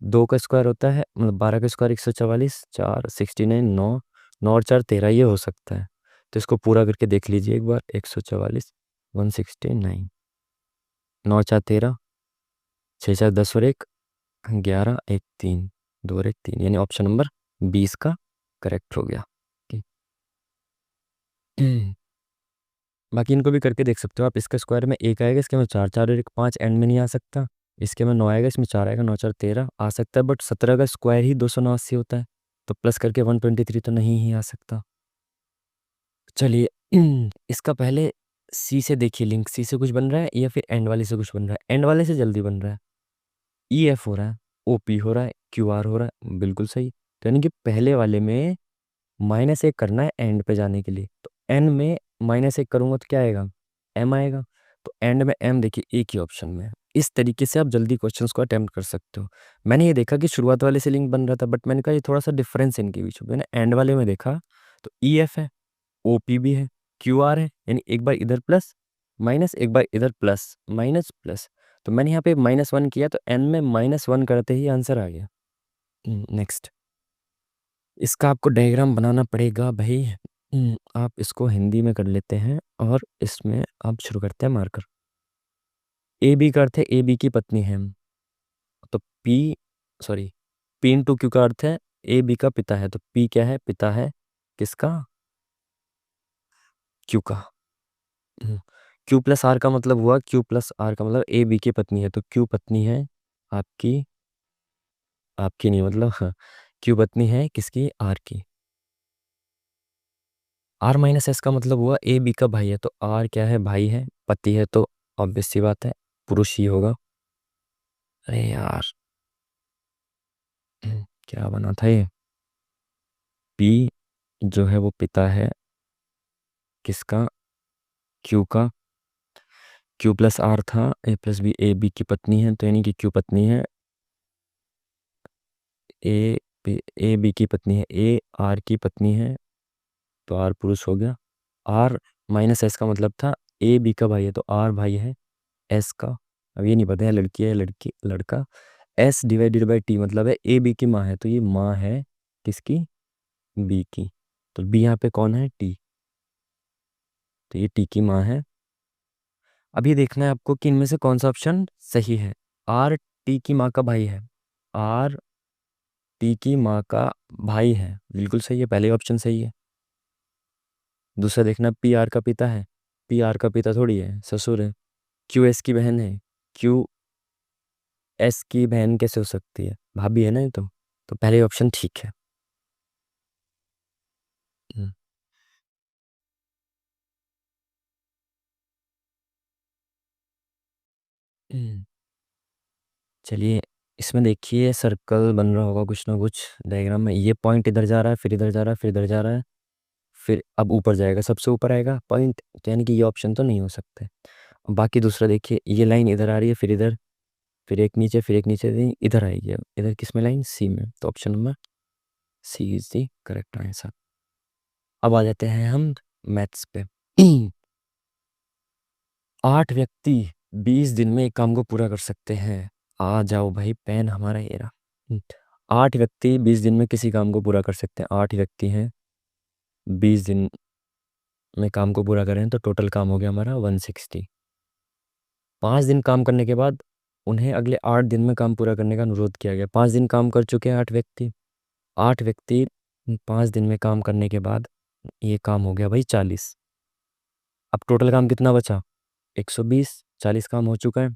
2 का स्क्वायर होता है, मतलब 12 का स्क्वायर 144, 4 69, 9 9 और 4 13, ये हो सकता है। तो इसको पूरा करके देख लीजिए एक बार, 144 169, 9 4 13, 6 4 10 और 1 11, 1 3, 2 और 1 3, यानी ऑप्शन नंबर 20 का करेक्ट हो गया। बाकी इनको भी करके देख सकते हो आप। इसका स्क्वायर में 1 आएगा, इसके में 4 4 और 1 5, एंड में नहीं आ सकता। इसके में 9 आएगा, इसमें 4 आएगा, 9 4 13 आ सकता है, बट 17 का स्क्वायर ही 289 होता है, तो प्लस करके 123 तो नहीं ही आ सकता। चलिए इसका पहले सी से देखिए, लिंक सी से कुछ बन रहा है या फिर एंड वाले से कुछ बन रहा है। एंड वाले से जल्दी बन रहा है, ई एफ हो रहा है, ओ पी हो रहा है, क्यू आर हो रहा है, बिल्कुल सही। तो यानी कि पहले वाले में -1 करना है एंड पे जाने के लिए, तो एन में -1 करूंगा तो क्या आएगा, एम आएगा। तो एंड में एम देखिए एक ही ऑप्शन में है। इस तरीके से आप जल्दी क्वेश्चंस को अटेम्प्ट कर सकते हो। मैंने ये देखा कि शुरुआत वाले से लिंक बन रहा था, बट मैंने कहा ये थोड़ा सा डिफरेंस है इनके बीच में। मैंने एंड वाले में देखा तो ई एफ है, ओ पी भी है, क्यू आर है, यानी एक बार इधर प्लस माइनस, एक बार इधर प्लस माइनस प्लस। तो मैंने यहाँ पे -1 किया, तो एन में -1 करते ही आंसर आ गया। नेक्स्ट, इसका आपको डायग्राम बनाना पड़ेगा भाई। आप इसको हिंदी में कर लेते हैं और इसमें आप शुरू करते हैं मार्कर। ए बी का अर्थ है ए बी की पत्नी है। तो P sorry P into Q का अर्थ है ए बी का पिता है। तो पी क्या है? पिता है किसका? क्यू का। क्यू प्लस आर का मतलब हुआ, क्यू प्लस आर का मतलब ए बी की पत्नी है। तो क्यू पत्नी है आपकी, आपकी नहीं मतलब हाँ, क्यू पत्नी है किसकी? आर की। आर माइनस एस का मतलब हुआ ए बी का भाई है। तो आर क्या है? भाई है, पति है, तो ऑब्वियस सी बात है पुरुष ही होगा। अरे यार क्या बना था ये? पी जो है वो पिता है किसका? क्यू का। क्यू प्लस आर था, ए प्लस बी ए बी की पत्नी है, तो यानी कि क्यू पत्नी है ए ए बी की पत्नी है, ए आर की पत्नी है, तो आर पुरुष हो गया। आर माइनस एस का मतलब था ए बी का भाई है, तो आर भाई है एस का। अब ये नहीं पता है लड़की है लड़की लड़का। एस डिवाइडेड बाई टी मतलब है ए बी की माँ है, तो ये माँ है किसकी? बी की। तो बी यहाँ पे कौन है? टी। तो ये टी की माँ है। अब ये देखना है आपको कि इनमें से कौन सा ऑप्शन सही है। आर टी की माँ का भाई है। आर टी की माँ का भाई है, बिल्कुल सही है, पहले ऑप्शन सही है। दूसरा देखना पी आर का पिता है। पी आर का पिता थोड़ी है, ससुर है। क्यू एस की बहन है। क्यू एस की बहन कैसे हो सकती है? भाभी है ना ये तो पहले ऑप्शन ठीक है। हम्म, हम्म, चलिए इसमें देखिए सर्कल बन रहा होगा कुछ ना कुछ डायग्राम में। ये पॉइंट इधर जा रहा है, फिर इधर जा रहा है, फिर इधर जा रहा है, फिर अब ऊपर जाएगा, सबसे ऊपर आएगा पॉइंट, तो यानी कि ये ऑप्शन तो नहीं हो सकते। बाकी दूसरा देखिए, ये लाइन इधर आ रही है, फिर इधर, फिर एक नीचे, फिर एक नीचे, इधर आएगी। अब इधर किस में? लाइन सी में। तो option number C is the correct answer. अब आ जाते हैं हम मैथ्स पे। 8 व्यक्ति 20 दिन में एक काम को पूरा कर सकते हैं। आ जाओ भाई, पेन हमारा ये रहा। 8 व्यक्ति 20 दिन में किसी काम को पूरा कर सकते हैं। 8 व्यक्ति हैं, 20 दिन में काम को पूरा करें तो टोटल काम हो गया हमारा 160। 5 दिन काम करने के बाद उन्हें अगले 8 दिन में काम पूरा करने का अनुरोध किया गया। 5 दिन काम कर चुके हैं 8 व्यक्ति। 8 व्यक्ति 5 दिन में काम करने के बाद ये काम हो गया भाई 40। अब टोटल काम कितना बचा? 120। 40 काम हो चुका है।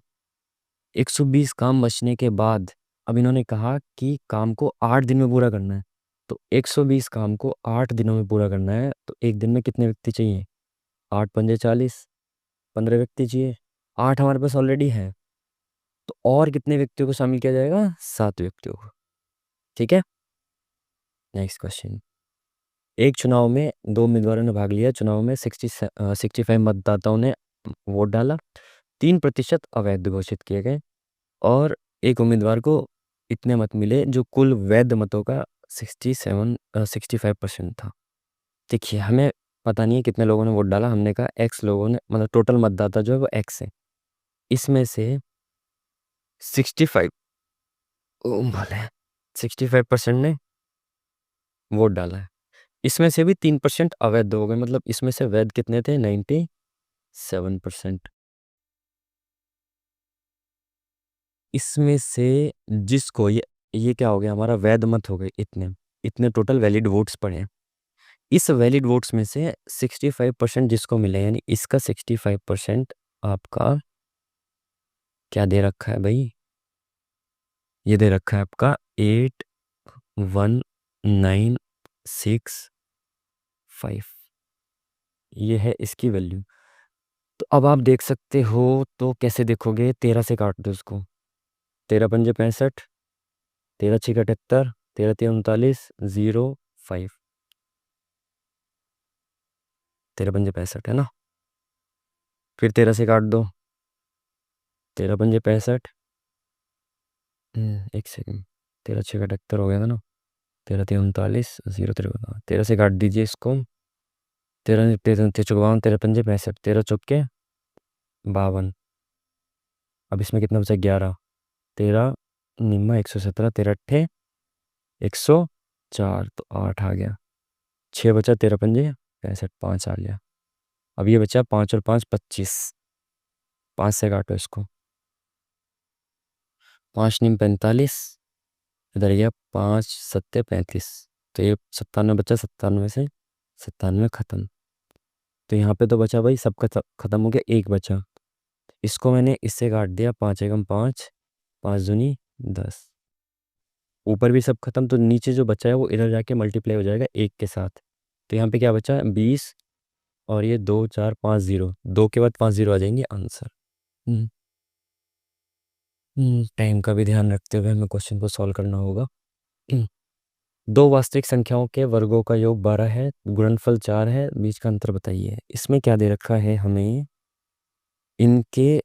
120 काम बचने के बाद अब इन्होंने कहा कि काम को 8 दिन में पूरा करना है। तो 120 काम को 8 दिनों में पूरा करना है, तो एक दिन में कितने व्यक्ति चाहिए? 8 पंजे 40, 15 व्यक्ति चाहिए। 8 हमारे पास ऑलरेडी है, तो और कितने व्यक्तियों को शामिल किया जाएगा? 7 व्यक्तियों को। ठीक है, नेक्स्ट क्वेश्चन। एक चुनाव में 2 उम्मीदवारों ने भाग लिया। चुनाव में 65 मतदाताओं ने वोट डाला। 3% अवैध घोषित किए गए और एक उम्मीदवार को इतने मत मिले जो कुल वैध मतों का 65% था। देखिए हमें पता नहीं है कितने लोगों ने वोट डाला। हमने कहा एक्स लोगों ने, मतलब टोटल मतदाता जो है वो एक्स है। इसमें से 65 ओ भले 65% ने वोट डाला है। इसमें से भी 3% अवैध हो गए, मतलब इसमें से वैध कितने थे? 97%। इसमें से जिसको ये क्या हो गया हमारा? वैध मत हो गए इतने। इतने टोटल वैलिड वोट्स पड़े हैं। इस वैलिड वोट्स में से 65% जिसको मिले, यानी इसका 65% आपका क्या दे रखा है भाई? ये दे रखा है आपका 8196 ये है इसकी वैल्यू। तो अब आप देख सकते हो, तो कैसे देखोगे? 13 से काट दो इसको। 13 पंजे 65, 13 6 71, 13 3 39, 05। 13 पंजे 65 है ना? फिर 13 से काट दो। 13 पंजे 65, एक सेकंड, 13 6 71 हो गया था ना? 13 3 39, 0 53। 13 से काट दीजिए इसको। 13 13 54, 13 पंजे 65, 13 चौके 52। अब इसमें कितना बचा? 11। 13 निम्मा 117, 13 अट्ठे 104, तो 8 आ गया। 6 बचा। 13 पंजे 65 5 आ गया। अब ये बचा 5 और 5 25। 5 से काटो इसको। 5 नीम 45, इधर गया 5 सत्ते 35। तो ये 97 बचा, 97 से 97 खत्म। तो यहाँ पे तो बचा भाई, सबका खत्म हो गया, एक बचा। इसको मैंने इससे काट दिया, 5 एकम 5, 5 दूनी 10। ऊपर भी सब खत्म, तो नीचे जो बचा है वो इधर जाके मल्टीप्लाई हो जाएगा एक के साथ। तो यहाँ पे क्या बचा, 20, और ये 2 4 5 0, 2 के बाद 5 0 आ जाएंगे आंसर। टाइम का भी ध्यान रखते हुए हमें क्वेश्चन को सॉल्व करना होगा। दो वास्तविक संख्याओं के वर्गों का योग 12 है, गुणनफल 4 है, बीच का अंतर बताइए। इसमें क्या दे रखा है हमें, इनके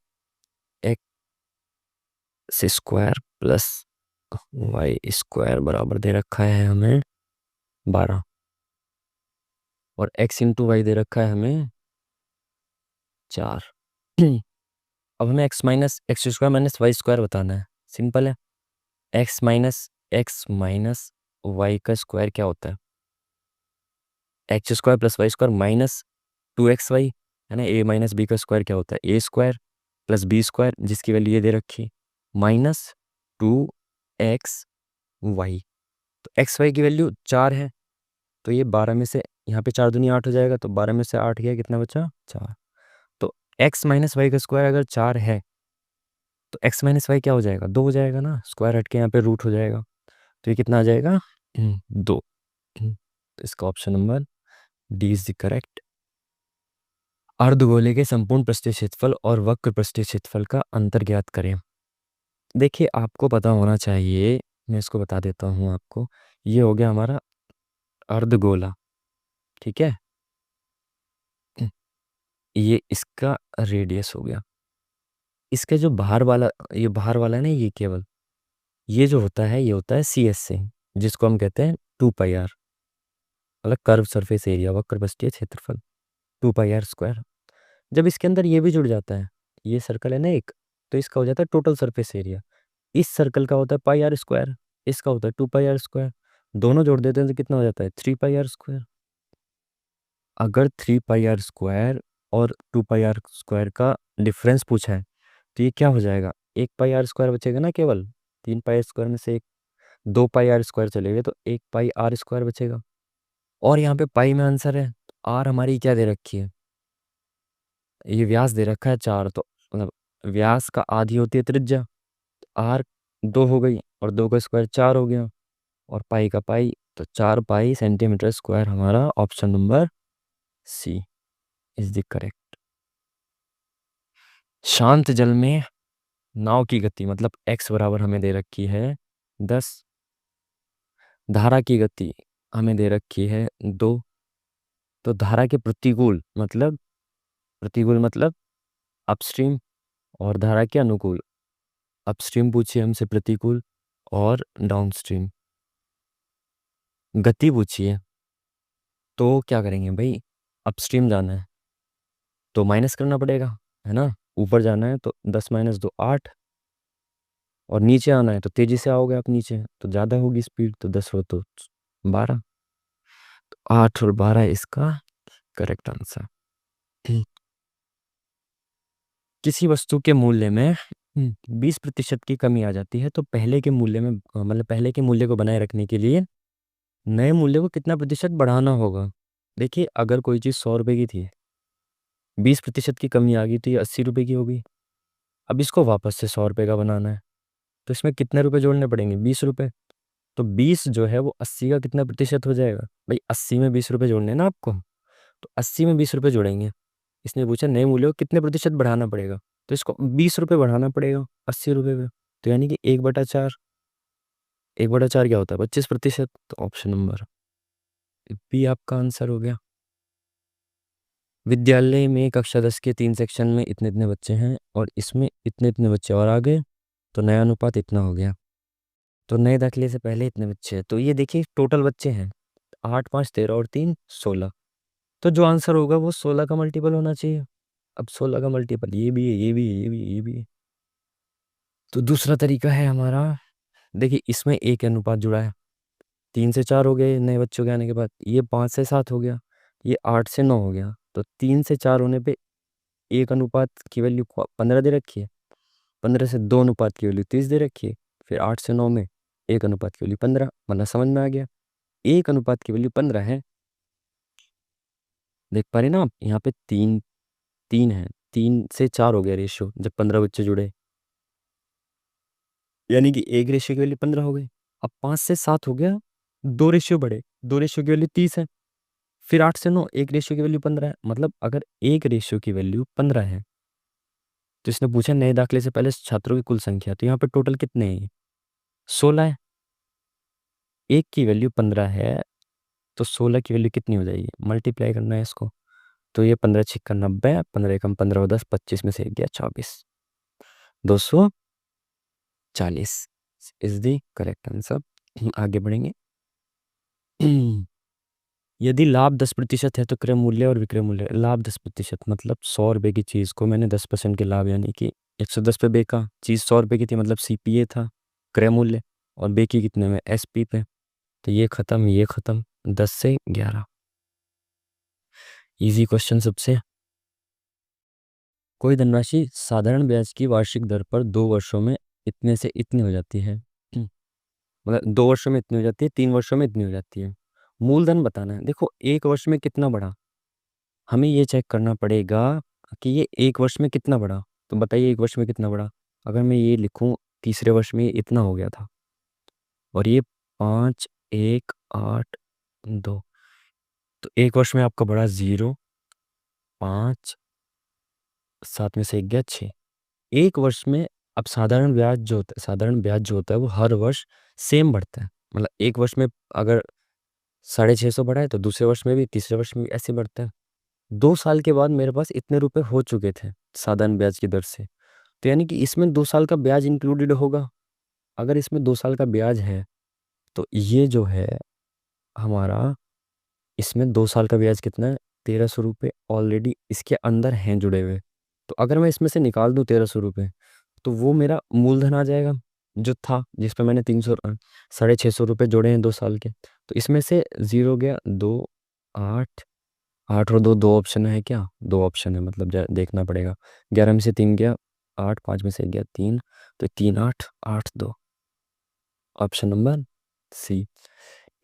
x square plus y square बराबर दे रखा है हमें 12, और एक्स इंटू वाई दे रखा है हमें 4। अब हमें x square minus y square बताना है। सिंपल है, एक्स माइनस वाई का स्क्वायर क्या होता है, x square plus y square minus 2xy, है ना। ए माइनस बी का स्क्वायर क्या होता है, a square plus b square, जिसकी वैल्यू ये दे रखी माइनस 2xy। तो एक्स वाई की वैल्यू 4 है, तो ये 12 में से, यहाँ पे 4 दूनी 8 हो जाएगा, तो 12 में से 8 गया, कितना बचा 4। तो एक्स माइनस वाई का स्क्वायर अगर 4 है, तो एक्स माइनस वाई क्या हो जाएगा, 2 हो जाएगा ना, स्क्वायर हट के यहाँ पे रूट हो जाएगा। तो ये कितना आ जाएगा, 2। तो इसका option number D is the correct. अर्धगोले के संपूर्ण पृष्ठीय क्षेत्रफल और वक्र पृष्ठीय क्षेत्रफल का अंतर ज्ञात करें। देखिए, आपको पता होना चाहिए, मैं इसको बता देता हूँ आपको। ये हो गया हमारा अर्धगोला, ठीक है। ये इसका रेडियस हो गया। इसका जो बाहर वाला, ये बाहर वाला है ना, ये केवल ये जो होता है, ये होता है सी एस से, जिसको हम कहते हैं 2πr, मतलब कर्व सरफेस एरिया, वक्र पृष्ठीय क्षेत्रफल 2πr स्क्वायर। जब इसके अंदर ये भी जुड़ जाता है, ये सर्कल है ना एक, तो इसका हो जाता है टोटल सरफेस एरिया। इस सर्कल का होता है πr स्क्वायर, इसका होता है 2πr स्क्वायर। दोनों जोड़ देते हैं तो कितना हो जाता है 3πr स्क्वायर। अगर 3πr स्क्वायर और 2πr स्क्वायर का डिफरेंस पूछा है, तो ये क्या हो जाएगा, 1πr स्क्वायर बचेगा ना केवल। 3πr स्क्वायर में से 2πr स्क्वायर चले गए, तो 1πr स्क्वायर बचेगा। और यहाँ पे पाई में आंसर है, आर हमारी क्या दे रखी है, ये व्यास दे रखा है 4, तो मतलब व्यास का आधी होती है त्रिज्या। आर 2 हो गई, और 2 का स्क्वायर 4 हो गया, और पाई का पाई, तो 4 पाई सेंटीमीटर स्क्वायर हमारा option number C is the correct. शांत जल में नाव की गति, मतलब एक्स बराबर हमें दे रखी है 10, धारा की गति हमें दे रखी है 2। तो धारा के प्रतिकूल मतलब अपस्ट्रीम, और धारा के अनुकूल, अपस्ट्रीम पूछिए हमसे प्रतिकूल, और डाउनस्ट्रीम गति पूछिए, तो क्या करेंगे भाई, अपस्ट्रीम जाना है तो माइनस करना पड़ेगा, है ना। ऊपर जाना है तो 10 - 2 8, और नीचे आना है तो तेजी से आओगे आप नीचे, तो ज़्यादा होगी स्पीड, तो 10 हो तो 12, तो 8 और 12 इसका करेक्ट आंसर। किसी वस्तु के मूल्य में 20% की कमी आ जाती है, तो पहले के मूल्य में, मतलब पहले के मूल्य को बनाए रखने के लिए नए मूल्य को कितना प्रतिशत बढ़ाना होगा। देखिए, अगर कोई चीज़ 100 रुपए की थी, 20% की कमी आ गई, तो ये 80 रुपए की होगी। अब इसको वापस से 100 रुपए का बनाना है, तो इसमें कितने रुपए जोड़ने पड़ेंगे, 20 रुपए। तो 20 जो है वो 80 का कितना प्रतिशत हो जाएगा भाई, 80 में 20 रुपए जोड़ने हैं ना आपको, तो 80 में 20 रुपए जोड़ेंगे। इसने पूछा नए मूल्य को कितने प्रतिशत बढ़ाना पड़ेगा, तो इसको 20 रुपए बढ़ाना पड़ेगा 80 रुपए पे, तो यानी कि 1/4। 1/4 क्या होता है, 25%। तो ऑप्शन नंबर बी आपका आंसर हो गया। विद्यालय में कक्षा 10 के 3 सेक्शन में इतने इतने बच्चे हैं, और इसमें इतने इतने बच्चे और आ गए, तो नया अनुपात इतना हो गया। तो नए दाखिले से पहले इतने बच्चे हैं, तो ये देखिए टोटल बच्चे हैं 8 5 13 और 3 16। तो जो आंसर होगा वो 16 का मल्टीपल होना चाहिए। अब 16 का मल्टीपल ये भी है, ये भी है, ये भी है, ये भी है। तो दूसरा तरीका है हमारा, देखिए इसमें एक अनुपात जुड़ा है, 3 से 4 हो गए नए बच्चों के आने के बाद, ये 5 से 7 हो गया, ये 8 से 9 हो गया, तो 3 से 4 होने पे 1 अनुपात की वैल्यू 15 दे रखी है, 15 से 2 अनुपात की वैल्यू 30 दे रखी है, फिर 8 से 9 में 1 अनुपात की वैल्यू 15, मतलब समझ में आ गया। 1 अनुपात की वैल्यू 15 है। देख पा रहे ना आप, यहाँ पे 3 3 है, 3 से 4 हो गया रेशियो जब 15 बच्चे जुड़े, यानी कि एक रेशियो की वैल्यू 15 हो गई। अब 5 से 7 हो गया, 2 रेशियो बढ़े, 2 रेशियो की वैल्यू 30 है। फिर 8 से 9, एक रेशियो की वैल्यू 15 है। मतलब अगर एक रेशियो की वैल्यू 15 है, तो इसने पूछा नए दाखिले से पहले छात्रों की कुल संख्या, तो यहाँ पे टोटल कितने हैं? 16 है। एक की वैल्यू 15 है, तो 16 की वैल्यू कितनी हो जाएगी? मल्टीप्लाई करना है इसको, तो ये 15 छिक्का 90, 15 एकम 15 और 10, 25 में से एक गया 24, 240 इज द करेक्ट आंसर। आगे बढ़ेंगे। यदि लाभ 10% है तो क्रय मूल्य और विक्रय मूल्य, लाभ 10% मतलब 100 रुपए की चीज़ को मैंने 10% के लाभ यानी कि 110 पे बेचा, चीज़ 100 रुपए की थी, मतलब सीपीए था क्रय मूल्य, और बेची कितने में? एसपी पे। तो ये खत्म, ये खत्म, 10 से 11। इजी क्वेश्चन सबसे। कोई धनराशि साधारण ब्याज की वार्षिक दर पर 2 वर्षों में इतने से इतनी हो जाती है। मतलब 2 वर्षों में इतनी हो जाती है, 3 वर्षों में इतनी हो जाती है। मूलधन बताना है। देखो 1 वर्ष में कितना बढ़ा, हमें ये चेक करना पड़ेगा कि ये 1 वर्ष में कितना बढ़ा। तो बताइए 1 वर्ष में कितना बढ़ा। अगर मैं ये लिखूं, तीसरे वर्ष में ये इतना हो गया था, और ये 5, 1, 8, 2, तो 1 वर्ष में आपका बढ़ा 0, 5, 7 में से 1 गया 6। 1 वर्ष में अब साधारण ब्याज जो होता है, साधारण ब्याज जो होता है वो हर वर्ष सेम बढ़ता है। मतलब 1 वर्ष में अगर 650 बढ़ा है, तो दूसरे वर्ष में भी, तीसरे वर्ष में भी ऐसे बढ़ता है। 2 साल के बाद मेरे पास इतने रुपए हो चुके थे साधारण ब्याज की दर से, तो यानी कि इसमें 2 साल का ब्याज इंक्लूडेड होगा। अगर इसमें 2 साल का ब्याज है, तो ये जो है हमारा, इसमें 2 साल का ब्याज कितना है? 1300 रुपये ऑलरेडी इसके अंदर हैं जुड़े हुए। तो अगर मैं इसमें से निकाल दूं 1300 रुपये, तो वो मेरा मूलधन आ जाएगा जो था, जिस पे मैंने 650 रुपये जोड़े हैं 2 साल के। तो इसमें से 0 गया, 2, 8, 8 और 2, 2 ऑप्शन है क्या? 2 ऑप्शन है, मतलब देखना पड़ेगा। 11 में से 3 गया 8, 5 में से 1 गया 3, तो 3, 8, 8, 2, option number C.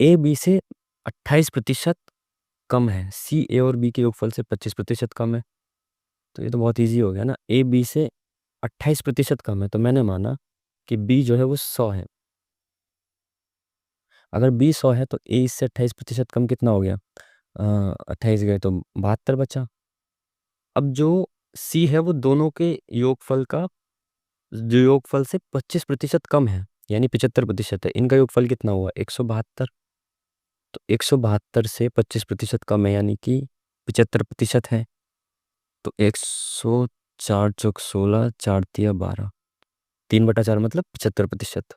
A B से 28% कम है, सी ए और बी के योगफल से 25% कम है। तो ये तो बहुत इजी हो गया ना, ए बी से 28% कम है, तो मैंने माना कि बी जो है वो 100 है। अगर बी 100 है, तो ए इससे 28% कम कितना हो गया? 28 गए तो 72 बचा। अब जो सी है वो दोनों के योगफल का, जो योगफल से 25% कम है, यानी 75% है। इनका योगफल कितना हुआ? 172। तो 172 से 25% कम है, यानी कि 75% है। तो 104 × 4 = 4 × 12, 3/4 मतलब 75%।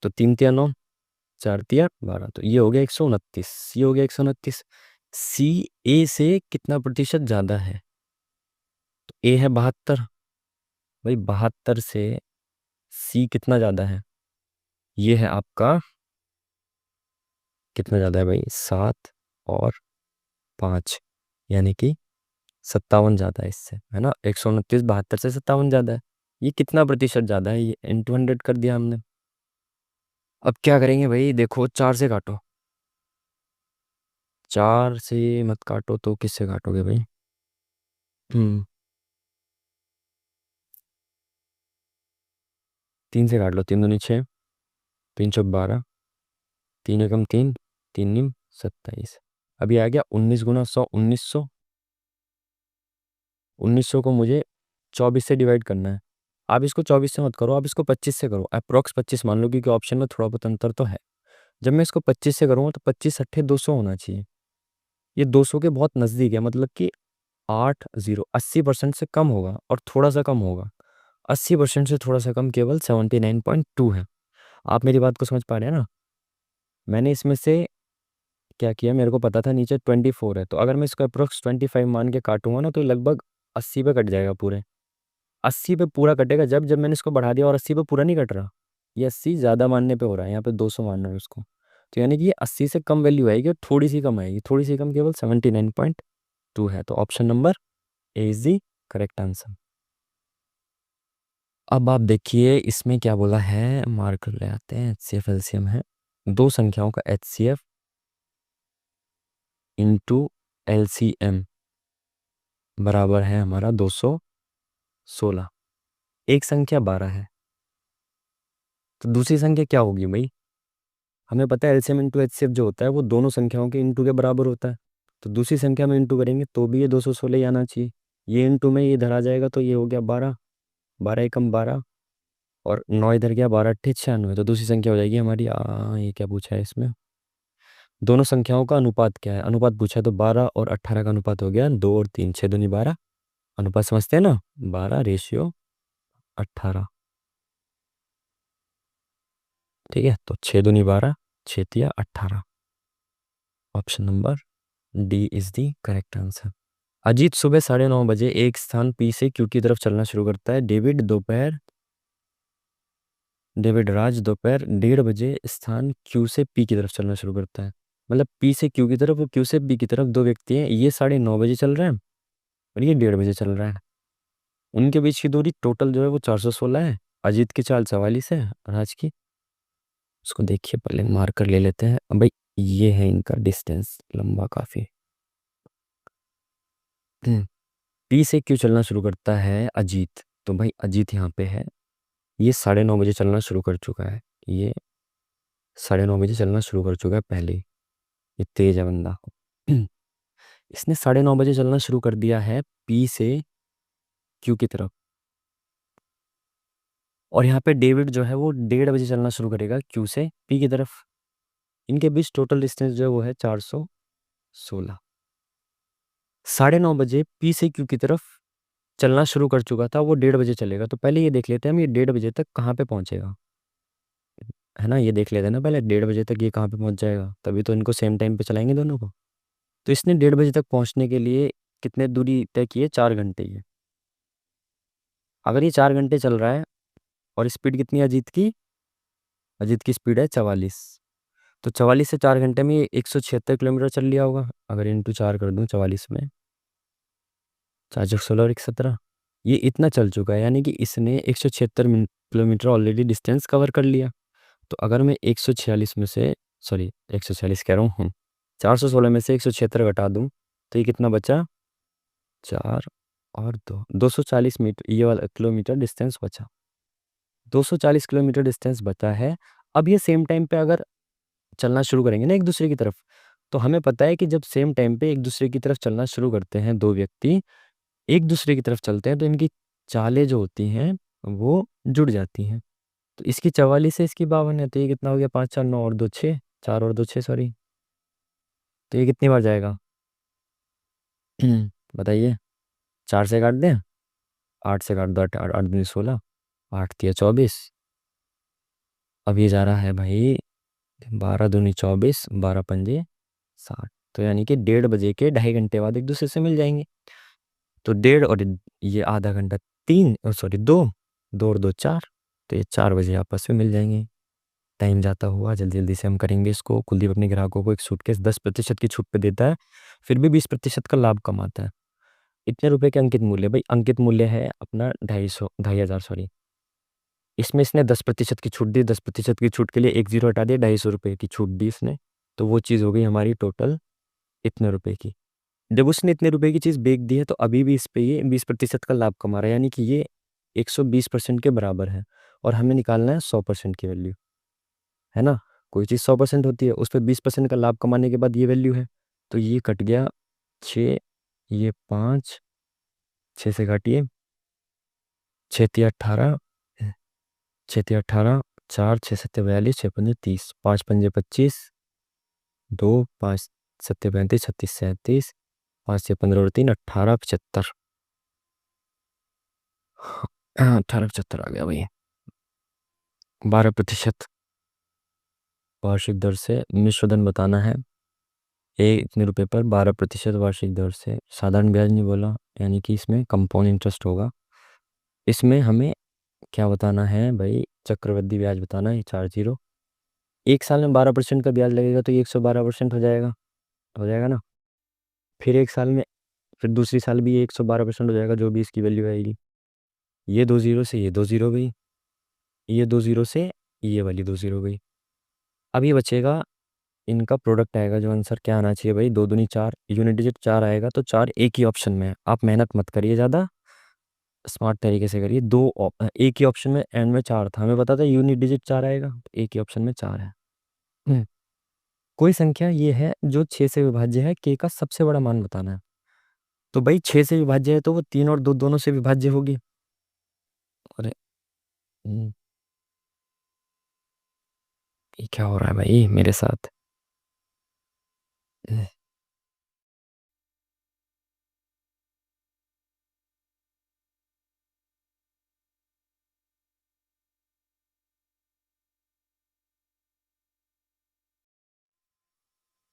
तो 3 × 9 4 × 12, तो ये हो गया 129, ये हो गया 129। सी ए से कितना प्रतिशत ज्यादा है? तो ए है 72, भाई 72 से सी कितना ज्यादा है? ये है आपका, कितना ज्यादा है भाई? 7 और 5, यानी कि 57 ज्यादा है इससे, है ना। 129 72 से 57 ज्यादा है। ये कितना प्रतिशत ज्यादा है? ये इंटू 100 कर दिया हमने। अब क्या करेंगे भाई? देखो 4 से काटो, 4 से मत काटो तो किससे काटोगे भाई? 3 से काट लो, 3 दूनी 6, 3 × 12, 3 × 3, 3 × 9 = 27। अभी आ गया 19 × 100, 1900। 1900 को मुझे 24 से डिवाइड करना है। आप इसको 24 से मत करो, आप इसको 25 से करो, अप्रोक्स 25 मान लो, क्योंकि ऑप्शन में थोड़ा बहुत अंतर तो है। जब मैं इसको 25 से करूँगा, तो 25 अट्ठे 200 होना चाहिए। ये 200 के बहुत नज़दीक है, मतलब कि 80% से कम होगा, और थोड़ा सा कम होगा। 80% से थोड़ा सा कम केवल 79.2 है। आप मेरी बात को समझ पा रहे हैं ना। मैंने इसमें से क्या किया, मेरे को पता था नीचे 24 है, तो अगर मैं इसको अप्रोक्स 25 मान के काटूंगा ना, तो लगभग 80 पे कट जाएगा पूरे। 80 पे पूरा कटेगा, जब जब मैंने इसको बढ़ा दिया, और 80 पे पूरा नहीं कट रहा। ये 80 ज़्यादा मानने पे हो रहा है, यहाँ पे 200 मानना है उसको। तो यानी कि ये 80 से कम वैल्यू आएगी और थोड़ी सी कम आएगी, थोड़ी सी कम केवल 79.2 है। तो option number A is the correct answer. अब आप देखिए इसमें क्या बोला है, मार्कर ले आते हैं। HCF एलसीएम है दो संख्याओं का HCF इंटू LCM बराबर है हमारा 216। एक संख्या 12 है, तो दूसरी संख्या क्या होगी भाई? हमें पता है LCM इंटू HCF जो होता है वो दोनों संख्याओं के इंटू के बराबर होता है। तो दूसरी संख्या में इंटू करेंगे तो भी ये 216 ही आना चाहिए। ये इंटू में ये धरा जाएगा तो ये हो गया 12, 12 एकम 12 और 9 इधर गया, 12 अट्ठे 96। तो दूसरी संख्या हो जाएगी हमारी ये क्या पूछा है इसमें, दोनों संख्याओं का अनुपात क्या है? अनुपात पूछा है तो 12 और 18 का अनुपात हो गया 2 और 3, 6 दूनी 12। अनुपात समझते हैं ना, 12:18। ठीक है, तो 6 दूनी 12, 6 तिया 18। Option number D is the correct answer. Ajit सुबह 9:30 बजे एक स्थान पी से क्यू की तरफ चलना शुरू करता है। डेविड राज दोपहर 1:30 बजे स्थान क्यू से पी की तरफ चलना शुरू करता है। मतलब पी से क्यू की तरफ और क्यू से पी की तरफ दो व्यक्ति हैं। ये 9:30 बजे चल रहे हैं और ये 1:30 बजे चल रहा है। उनके बीच की दूरी टोटल जो है वो 416 है। अजीत की चाल 44 है, राज की, उसको देखिए पहले मार्कर ले लेते हैं। अब भाई ये है इनका डिस्टेंस लंबा काफी। पी से क्यू चलना शुरू करता है अजीत, तो भाई अजीत यहाँ पे है। ये 9:30 बजे चलना शुरू कर चुका है, ये 9:30 बजे चलना शुरू कर चुका है पहले ही। ये तेज है बंदा। इसने 9:30 बजे चलना शुरू कर दिया है पी से क्यू की तरफ, और यहाँ पे डेविड जो है वो 1:30 बजे चलना शुरू करेगा क्यू से पी की तरफ। इनके बीच टोटल डिस्टेंस जो है वो है 416। 9:30 बजे पी से क्यू की तरफ चलना शुरू कर चुका था, वो 1:30 बजे चलेगा। तो पहले ये देख लेते हैं हम, ये 1:30 बजे तक कहाँ पे पहुंचेगा, है ना। ये देख लेते हैं ना पहले 1:30 बजे तक ये कहाँ पे पहुंच जाएगा, तभी तो इनको सेम टाइम पे चलाएंगे दोनों को। तो इसने 1:30 बजे तक पहुंचने के लिए कितने दूरी तय की है? 4 घंटे ही है। अगर ये 4 घंटे चल रहा है और स्पीड कितनी है अजीत की? अजीत की स्पीड है 44। तो 44 से 4 घंटे में ये 176 किलोमीटर चल लिया होगा। अगर इंटू 4 कर दूं 44 में, 4 16 और 117, ये इतना चल चुका है। यानी कि इसने 176 किलोमीटर ऑलरेडी डिस्टेंस कवर कर लिया। तो अगर मैं 146 में से, सॉरी 146 कह रहा हूँ, 416 में से 176 घटा दूं तो ये कितना बचा? 4 और 2, 240 मीटर, ये वाला किलोमीटर डिस्टेंस बचा। 240 किलोमीटर डिस्टेंस बचा है। अब ये सेम टाइम पे अगर चलना शुरू करेंगे ना एक दूसरे की तरफ, तो हमें पता है कि जब सेम टाइम पे एक दूसरे की तरफ चलना शुरू करते हैं दो व्यक्ति, एक दूसरे की तरफ चलते हैं, तो इनकी चालें जो होती हैं वो जुड़ जाती हैं। तो इसकी 44 है, इसकी 52 है, तो ये कितना हो गया? 5 4 9 और 2 6, 4 और 2 6, सॉरी। तो ये कितनी बार जाएगा? बताइए। 4 से काट दें, 8 से काट दो, 8 8 8 दूनी 16, 8 तिया 24। अब ये जा रहा है भाई 12 दूनी 24, 12 पंजे 60। तो यानी कि 1:30 बजे के 2.5 घंटे बाद एक दूसरे से मिल जाएंगे। तो 1:30 और ये आधा घंटा, 3 सॉरी 2, 2 और 2 4, तो ये 4 बजे आपस में मिल जाएंगे। टाइम जाता हुआ जल्दी जल्दी से हम करेंगे इसको। कुलदीप अपने ग्राहकों को एक सूटकेस 10% की छूट पे देता है, फिर भी 20% का लाभ कमाता है। इतने रुपए के अंकित मूल्य, भाई अंकित मूल्य है अपना 2,500 सॉरी। इसमें इसने 10% की छूट दी, 10% की छूट के लिए एक जीरो हटा दिया, 250 रुपये की छूट दी इसने। तो वो चीज़ हो गई हमारी टोटल इतने रुपए की। जब उसने इतने रुपए की चीज़ बेच दी है तो अभी भी इस पे ये 20% का लाभ कमा रहा है, यानी कि ये 120% के बराबर है। और हमें निकालना है 100% की वैल्यू, है ना। कोई चीज़ 100% होती है, उस पर 20% का लाभ कमाने के बाद ये वैल्यू है। तो ये कट गया 6, ये 5, 6 से काटिए, 6 तिया 18, 6 तिया 18, 4 6 सत्ते 42, 6 पंजे 30, 5 पंजे 25, 2 5 सत्ते 35, 36 37, 5 6 15 और 3 18 75। हाँ 18 75 आ गया भाई। 12% वार्षिक दर से मिश्रधन बताना है। इतने रुपए पर 12% वार्षिक दर से, साधारण ब्याज नहीं बोला, यानी कि इसमें कंपाउंड इंटरेस्ट होगा। इसमें हमें क्या बताना है भाई? चक्रवृद्धि ब्याज बताना है, 4 जीरो। 1 साल में 12% का ब्याज लगेगा तो ये 112% हो जाएगा ना। फिर 1 साल में फिर दूसरी साल भी ये 112% हो जाएगा, जो भी इसकी वैल्यू आएगी। ये 2 ज़ीरो से ये 2 ज़ीरो गई, ये 2 ज़ीरो से ये वाली 2 ज़ीरो गई। अब ये बचेगा, इनका प्रोडक्ट आएगा, जो आंसर क्या आना चाहिए भाई, 2 दूनी 4, यूनिट डिजिट 4 आएगा, तो 4 एक ही ऑप्शन में है। आप मेहनत मत करिए ज़्यादा, स्मार्ट तरीके से करिए। एक ही ऑप्शन में एंड में 4 था, हमें पता था यूनिट डिजिट 4 आएगा, तो एक ही ऑप्शन में 4 है। हम्म, कोई संख्या ये है जो 6 से विभाज्य है, के का सबसे बड़ा मान बताना है। तो भाई 6 से विभाज्य है तो वो 3 और 2 दोनों से विभाज्य होगी। अरे हम्म, ये क्या हो रहा है भाई मेरे साथ। हम्म,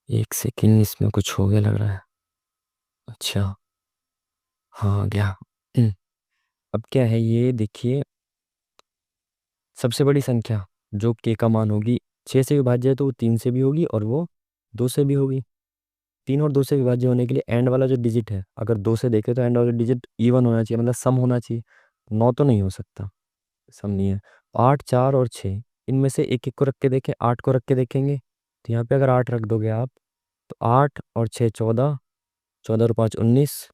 एक सेकंड, इसमें कुछ हो गया लग रहा है। अच्छा, हाँ गया। अब क्या है ये देखिए, सबसे बड़ी संख्या जो के का मान होगी, 6 से विभाज्य है तो वो 3 से भी होगी और वो 2 से भी होगी। 3 और 2 से विभाज्य होने के लिए एंड वाला जो डिजिट है, अगर 2 से देखे तो एंड वाला डिजिट इवन होना चाहिए, मतलब सम होना चाहिए। 9 तो नहीं हो सकता, सम नहीं है। 8, 4 और 6, इनमें से एक एक को रख के देखें, 8 को रख के देखेंगे, तो यहाँ पे अगर 8 रख दोगे आप, तो 8 और 6 14, 14 और 5 19,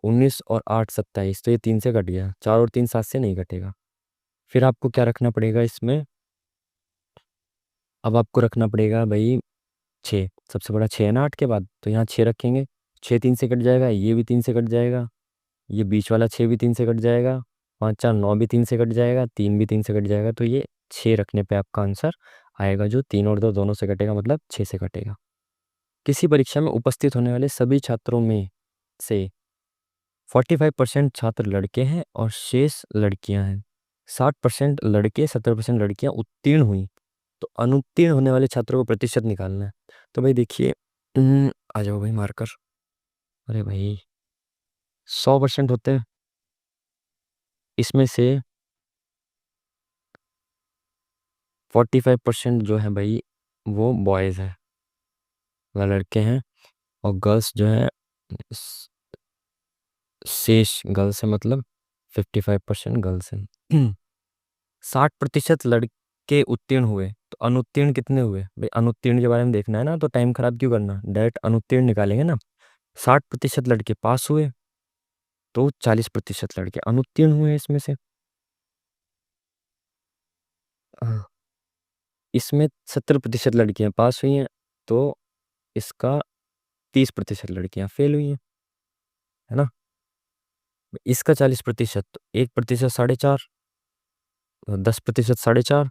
19 और 8 27, तो ये 3 से कट गया। 4 और 3 7 से नहीं कटेगा। फिर आपको क्या रखना पड़ेगा इसमें, अब आपको रखना पड़ेगा भाई 6, सबसे बड़ा 6 है ना 8 के बाद, तो यहाँ 6 रखेंगे। 6 3 से कट जाएगा, ये भी 3 से कट जाएगा, ये बीच वाला 6 भी 3 से कट जाएगा, 5 4 9 भी 3 से कट जाएगा, 3 भी 3 से कट जाएगा, तो ये 6 रखने पे आपका आंसर आएगा, जो 3 और 2 दोनों से कटेगा, मतलब 6 से कटेगा। किसी परीक्षा में उपस्थित होने वाले सभी छात्रों में से 45% छात्र लड़के हैं और शेष लड़कियां हैं। 60% लड़के, 70% लड़कियां उत्तीर्ण हुई, तो अनुत्तीर्ण होने वाले छात्रों को प्रतिशत निकालना है। तो भाई देखिए, आ जाओ भाई मार्कर। अरे भाई 100% होते हैं, इसमें से 45% जो है भाई वो बॉयज़ है, मतलब लड़के हैं, और गर्ल्स जो है, स- शेष गर्ल्स है, मतलब 55% गर्ल्स हैं। 60% लड़के उत्तीर्ण हुए, तो अनुत्तीर्ण कितने हुए भाई, अनुत्तीर्ण के बारे में देखना है ना, तो टाइम खराब क्यों करना, डायरेक्ट अनुत्तीर्ण निकालेंगे ना। 60% लड़के पास हुए, तो 40% लड़के अनुत्तीर्ण हुए इसमें से। हाँ, इसमें 70% लड़कियां पास हुई हैं, तो इसका 30% लड़कियां फेल हुई हैं, है ना। इसका 40%, तो 1% 4.5, 10% 4.5,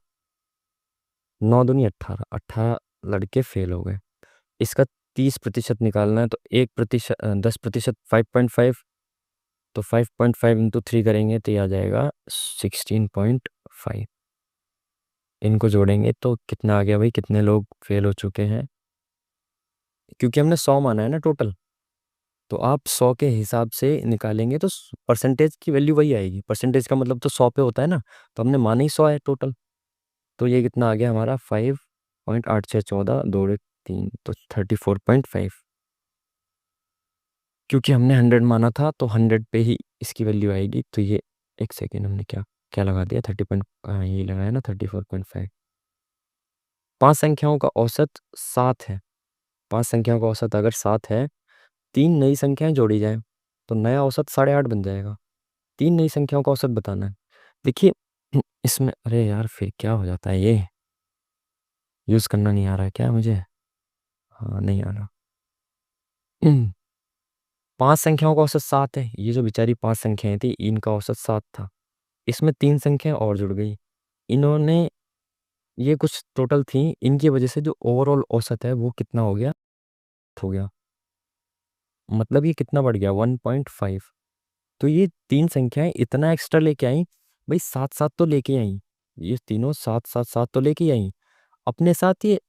9 दूनी 18, 18 लड़के फेल हो गए। इसका 30% निकालना है, तो 1%, 10% 5.5, तो 5.5 इंटू 3 करेंगे तो ये आ जाएगा 16.5। इनको जोड़ेंगे तो कितना आ गया भाई, कितने लोग फेल हो चुके हैं, क्योंकि हमने 100 माना है ना टोटल, तो आप 100 के हिसाब से निकालेंगे तो परसेंटेज की वैल्यू वही आएगी। परसेंटेज का मतलब तो 100 पे होता है ना, तो हमने माना ही 100 है टोटल। तो ये कितना आ गया हमारा, 5.8614 दो 3, तो 34.5। क्योंकि हमने 100 माना था, तो 100 पे ही इसकी वैल्यू आएगी, तो ये एक सेकेंड, हमने क्या क्या लगा दिया, यही लगाया ना, 34.5। 5 संख्याओं का औसत 7 है। 5 संख्याओं का औसत अगर 7 है, 3 नई संख्याएं जोड़ी जाएं, तो नया औसत 8.5 बन जाएगा। 3 नई संख्याओं का औसत बताना है। देखिए, इसमें अरे यार फिर क्या हो जाता है, ये यूज़ करना नहीं आ रहा है क्या मुझे, हाँ नहीं आ रहा। 5 संख्याओं का औसत 7 है, ये जो बेचारी 5 संख्याएं थी, इनका औसत 7 था। इसमें 3 संख्याएं और जुड़ गई, इन्होंने, ये कुछ टोटल थी, इनकी वजह से जो ओवरऑल औसत है वो कितना हो गया, मतलब ये कितना बढ़ गया, 1.5। तो ये 3 संख्याएं इतना एक्स्ट्रा लेके आई, भाई 7 7 तो लेके आई, ये तीनों 7 7 7 तो लेके आई, अपने साथ ये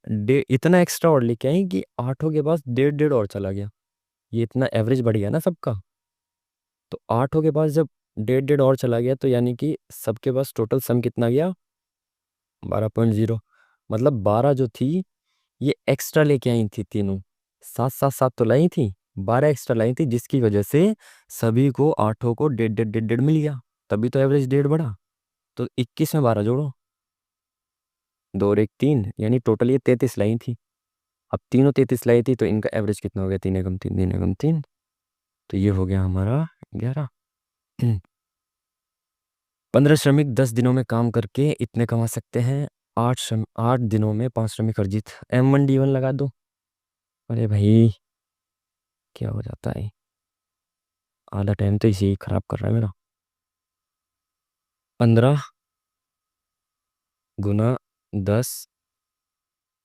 इतना एक्स्ट्रा और लेके आई कि 8 के पास 1.5 1.5 और चला गया। ये इतना एवरेज बढ़ गया ना सबका, तो 8 के पास जब 1.5 1.5 और चला गया, तो यानी कि सबके पास टोटल सम कितना गया, 12.0। मतलब 12 जो थी ये एक्स्ट्रा लेके आई थी तीनों। 7 7 7 तो लाई थी, 12 एक्स्ट्रा लाई थी, जिसकी वजह से सभी को आठों को 1.5 1.5 1.5 मिल गया। तभी तो एवरेज 1.5 बढ़ा। तो 21 में 12 जोड़ो, 2 और 1 3, यानी टोटल ये 33 लाई थी। अब तीनों 33 लाई थी तो इनका एवरेज कितना हो गया? 3 एकम 3 3 एकम 3। तो ये हो गया हमारा 11। 15 श्रमिक 10 दिनों में काम करके इतने कमा सकते हैं। 8 दिनों में 5 श्रमिक अर्जित। M1D1 लगा दो। अरे भाई क्या हो जाता है, आधा टाइम तो इसी खराब कर रहा है मेरा। 15 गुना 10,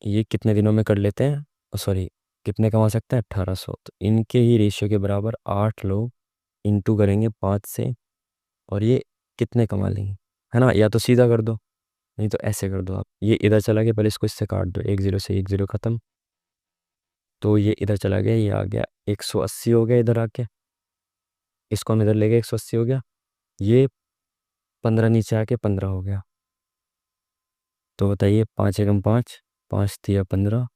ये कितने दिनों में कर लेते हैं? सॉरी, कितने कमा सकते हैं? 1800। तो इनके ही रेशियो के बराबर 8 लोग इंटू करेंगे 5 से, और ये कितने कमा लेंगे, है ना? या तो सीधा कर दो, नहीं तो ऐसे कर दो आप। ये इधर चला गया, पहले इसको इससे काट दो, 1 0 से 1 0 खत्म। तो ये इधर चला गया, ये आ गया 180 हो गया इधर आके। इसको हम इधर ले गए, 180 हो गया। ये 15 नीचे आके 15 हो गया। तो बताइए, 5 एकम 5, 5 तिया 15,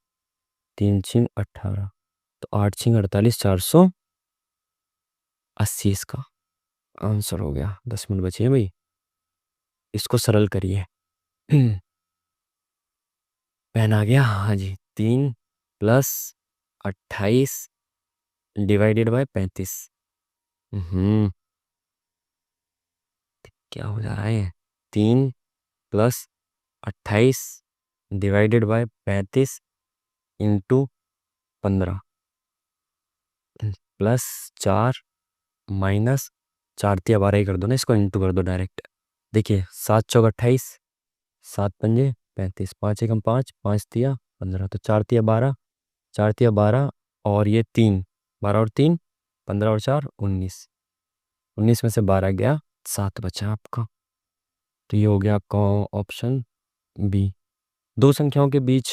3 छिंग 18, तो 8 छिंग 48, 480 इसका आंसर हो गया। 10 मिनट बचे हैं भाई, इसको सरल करिए। पेन आ गया, हाँ जी। 3 + 28 डिवाइडेड बाय 35। हम्म क्या हो जा रहा है? 3 + 28 डिवाइडेड बाय 35 इंटू 15 +4 माइनस 4 तिया 12 ही कर दो ना, इसको इंटू कर दो डायरेक्ट। देखिए, 7 चौक 28, 7 पंजे 35, 5 एकम 5, 5 तिया 15, तो 4 तिया 12, 4 तिया 12, और ये 3, 12 और 3 15 और 4 19, 19 में से 12 गया, 7 बचा आपका। तो ये हो गया आपका ऑप्शन बी। दो संख्याओं के बीच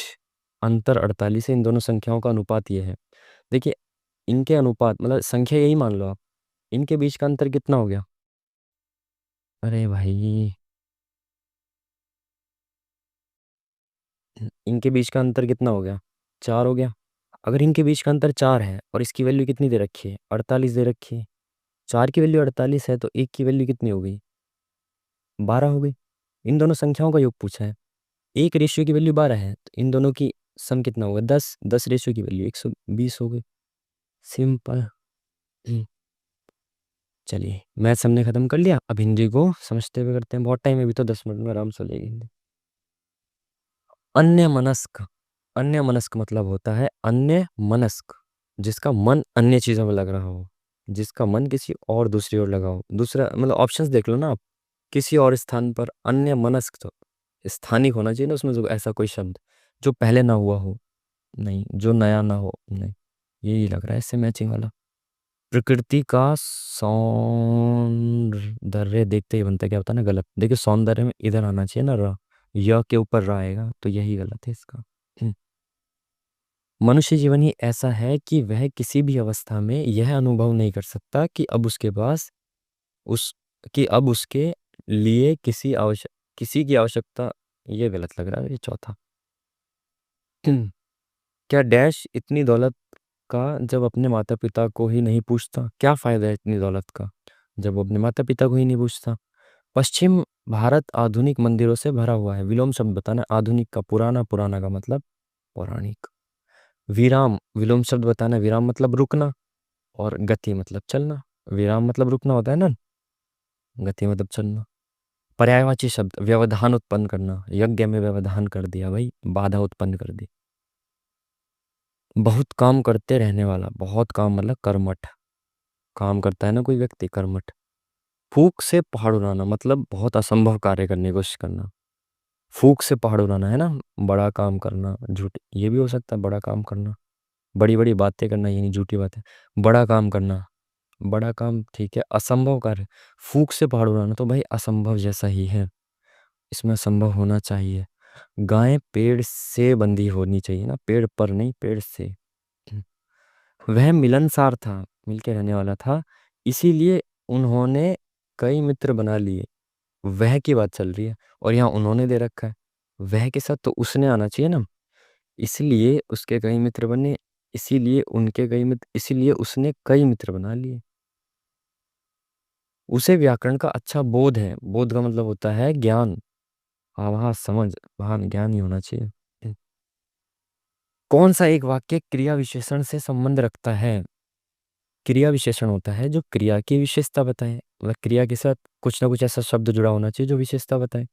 अंतर 48 है, इन दोनों संख्याओं का अनुपात ये है। देखिए, इनके अनुपात मतलब संख्या यही मान लो आप, इनके बीच का अंतर कितना हो गया? अरे भाई, इनके बीच का अंतर कितना हो गया? 4 हो गया। अगर इनके बीच का अंतर 4 है और इसकी वैल्यू कितनी दे रखी है? 48 दे रखी है। 4 की वैल्यू 48 है, तो एक की वैल्यू कितनी हो गई? 12 हो गई। इन दोनों संख्याओं का योग पूछा है। एक रेशियो की वैल्यू 12 है, तो इन दोनों की सम कितना होगा? 10। 10 रेशियो की वैल्यू 120 हो गई। सिंपल। हम्म, चलिए, मैथ्स हमने खत्म कर लिया, अब हिंदी को समझते हुए करते हैं। बहुत टाइम है अभी तो, 10 मिनट में आराम से हो जाएगी हिंदी। अन्य मनस्क। अन्य मनस्क मतलब होता है अन्य मनस्क, जिसका मन अन्य चीजों में लग रहा हो, जिसका मन किसी और दूसरी ओर लगा हो। दूसरा मतलब ऑप्शंस देख लो ना आप। किसी और स्थान पर अन्य मनस्क, तो स्थानिक होना चाहिए ना उसमें, जो ऐसा कोई शब्द जो पहले ना हुआ हो, नहीं जो नया ना हो, नहीं। यही लग रहा है इससे मैचिंग वाला। प्रकृति का सौंदर्य देखते ही बनता है, क्या होता है ना, गलत। देखिए, सौंदर्य में इधर आना चाहिए ना, र य के ऊपर रा आएगा, तो यही गलत है इसका। हम्म। मनुष्य जीवन ही ऐसा है कि वह किसी भी अवस्था में यह अनुभव नहीं कर सकता कि अब उसके पास उस कि अब उसके लिए किसी की आवश्यकता। ये गलत लग रहा है, ये चौथा। क्या डैश इतनी दौलत का जब अपने माता पिता को ही नहीं पूछता? क्या फायदा है इतनी दौलत का जब वो अपने माता पिता को ही नहीं पूछता? पश्चिम भारत आधुनिक मंदिरों से भरा हुआ है। विलोम शब्द बताना। आधुनिक का पुराना, पुराना का मतलब पौराणिक। विराम, विलोम शब्द बताना। विराम मतलब रुकना, और गति मतलब चलना। विराम मतलब रुकना होता है ना, गति मतलब चलना। पर्यायवाची शब्द, व्यवधान उत्पन्न करना। यज्ञ में व्यवधान कर दिया भाई, बाधा उत्पन्न कर दी। बहुत काम करते रहने वाला, बहुत काम मतलब कर्मठ, काम करता है ना कोई व्यक्ति, कर्मठ। फूक से पहाड़ उड़ाना मतलब बहुत असंभव कार्य करने की कोशिश करना। फूक से पहाड़ उड़ाना है ना, बड़ा काम करना, झूठ ये भी हो सकता है, बड़ा काम करना, बड़ी बड़ी बातें करना, ये नहीं झूठी बातें। बड़ा काम करना, बड़ा काम ठीक है, असंभव कार्य। फूक से पहाड़ उड़ाना तो भाई असंभव जैसा ही है, इसमें असंभव होना चाहिए। गाय पेड़ से बंधी होनी चाहिए ना, पेड़ पर नहीं, पेड़ से। वह मिलनसार था, मिलके रहने वाला था, इसीलिए उन्होंने कई मित्र बना लिए। वह की बात चल रही है, और यहाँ उन्होंने दे रखा है। वह के साथ तो उसने आना चाहिए ना। इसलिए उसके कई मित्र बने, इसीलिए उनके कई मित्र, इसीलिए उसने कई मित्र बना लिए। उसे व्याकरण का अच्छा बोध है। बोध का मतलब होता है ज्ञान, आभास, समझ, भान, ज्ञान ही होना चाहिए। कौन सा एक वाक्य क्रिया विशेषण से संबंध रखता है? क्रिया विशेषण होता है जो क्रिया की विशेषता बताए, मतलब क्रिया के साथ कुछ ना कुछ ऐसा शब्द जुड़ा होना चाहिए जो विशेषता बताए।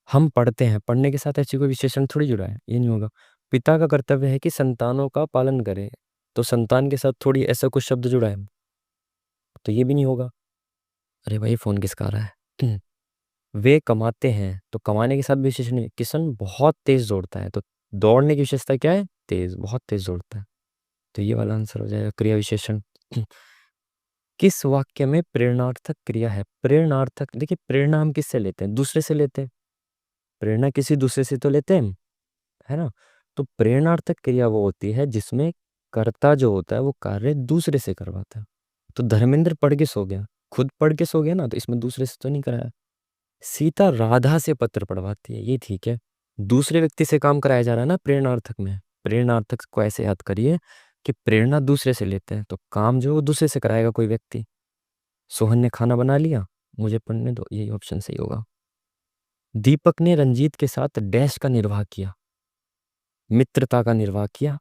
हम पढ़ते हैं, पढ़ने के साथ ऐसी कोई विशेषण थोड़ी जुड़ा है, ये नहीं होगा। पिता का कर्तव्य है कि संतानों का पालन करे, तो संतान के साथ थोड़ी ऐसा कुछ शब्द जुड़ा है, तो ये भी नहीं होगा। अरे भाई फोन किसका आ रहा है? वे कमाते हैं, तो कमाने के साथ भी विशेषण नहीं। किशन बहुत तेज दौड़ता है, तो दौड़ने की विशेषता क्या है? तेज, बहुत तेज दौड़ता है। तो ये वाला आंसर हो जाएगा क्रिया विशेषण। किस वाक्य में प्रेरणार्थक क्रिया है? प्रेरणार्थक, देखिए प्रेरणा हम किससे लेते हैं? दूसरे से लेते हैं। प्रेरणा किसी दूसरे से तो लेते हैं हम, है ना? तो प्रेरणार्थक क्रिया वो होती है जिसमें कर्ता जो होता है वो कार्य दूसरे से करवाता है। तो धर्मेंद्र पढ़ के सो गया, खुद पढ़ के सो गया ना, तो इसमें दूसरे से तो नहीं कराया। सीता राधा से पत्र पढ़वाती है, ये ठीक है। दूसरे व्यक्ति से काम कराया जा रहा है ना प्रेरणार्थक में। प्रेरणार्थक को ऐसे याद करिए कि प्रेरणा दूसरे से लेते हैं, तो काम जो है वो दूसरे से कराएगा कोई व्यक्ति। सोहन ने खाना बना लिया, मुझे पढ़ने दो, यही ऑप्शन सही होगा। दीपक ने रंजीत के साथ डैश का निर्वाह किया, मित्रता का निर्वाह किया।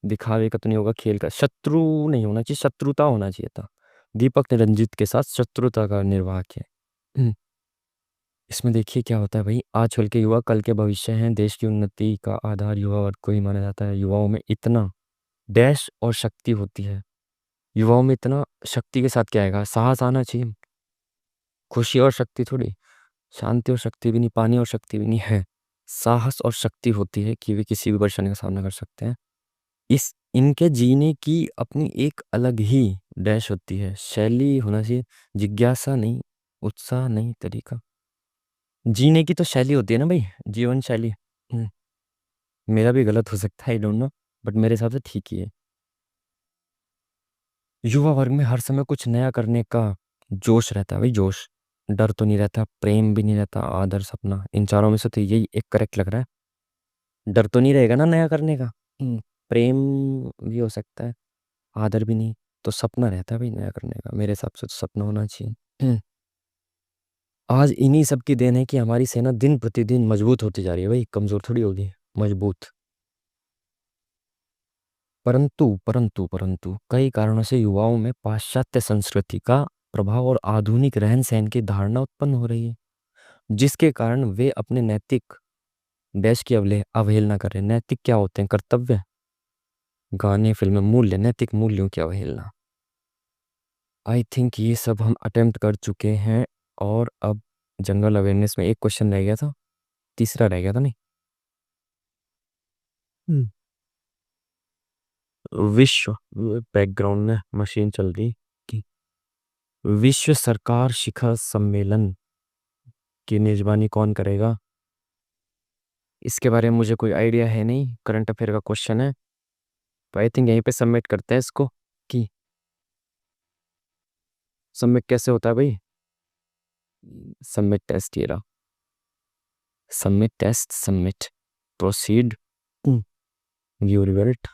दिखावे का तो नहीं होगा, खेल का। शत्रु नहीं होना चाहिए, शत्रुता होना चाहिए था। दीपक ने रंजीत के साथ शत्रुता का निर्वाह किया। हम्म, इसमें देखिए क्या होता है भाई। आजकल के युवा कल के भविष्य हैं, देश की उन्नति का आधार युवा वर्ग को ही माना जाता है। युवाओं में इतना डैश और शक्ति होती है। युवाओं में इतना शक्ति के साथ क्या आएगा? साहस आना चाहिए। खुशी और शक्ति थोड़ी, शांति और शक्ति भी नहीं, पानी और शक्ति भी नहीं है। साहस और शक्ति होती है कि वे किसी भी परेशानी का सामना कर सकते हैं। इस इनके जीने की अपनी एक अलग ही डैश होती है, शैली होना चाहिए। जिज्ञासा नहीं, उत्साह नहीं, तरीका। जीने की तो शैली होती है ना भाई, जीवन शैली। मेरा भी गलत हो सकता है, आई डोंट नो, बट मेरे हिसाब से ठीक ही है। युवा वर्ग में हर समय कुछ नया करने का जोश रहता है भाई, जोश। डर तो नहीं रहता, प्रेम भी नहीं रहता, आदर, सपना। इन चारों में से तो यही एक करेक्ट लग रहा है। डर तो नहीं रहेगा ना नया करने का। प्रेम भी हो सकता है, आदर भी नहीं। तो सपना रहता है भाई नया करने का, मेरे हिसाब से तो सपना होना चाहिए। आज इन्हीं सब की देन है कि हमारी सेना दिन प्रतिदिन मजबूत होती जा रही है भाई, कमजोर थोड़ी होगी, मजबूत। परंतु परंतु परंतु कई कारणों से युवाओं में पाश्चात्य संस्कृति का प्रभाव और आधुनिक रहन सहन की धारणा उत्पन्न हो रही है, जिसके कारण वे अपने नैतिक डैश की अवहेलना कर रहे हैं। नैतिक क्या होते हैं? कर्तव्य, गाने, फिल्में, मूल्य, नैतिक मूल्यों की अवहेलना। आई थिंक ये सब हम अटेम्प्ट कर चुके हैं। और अब जनरल अवेयरनेस में एक क्वेश्चन रह गया था, तीसरा रह गया था नहीं। हम्म। विश्व, बैकग्राउंड में मशीन चल रही कि विश्व सरकार शिखर सम्मेलन की मेजबानी कौन करेगा? इसके बारे में मुझे कोई आइडिया है नहीं, करंट अफेयर का क्वेश्चन है, तो आई थिंक यहीं पे सबमिट करते हैं इसको। कि सबमिट कैसे होता है भाई? सबमिट टेस्ट, ये रहा। Submit test, submit, proceed, view result.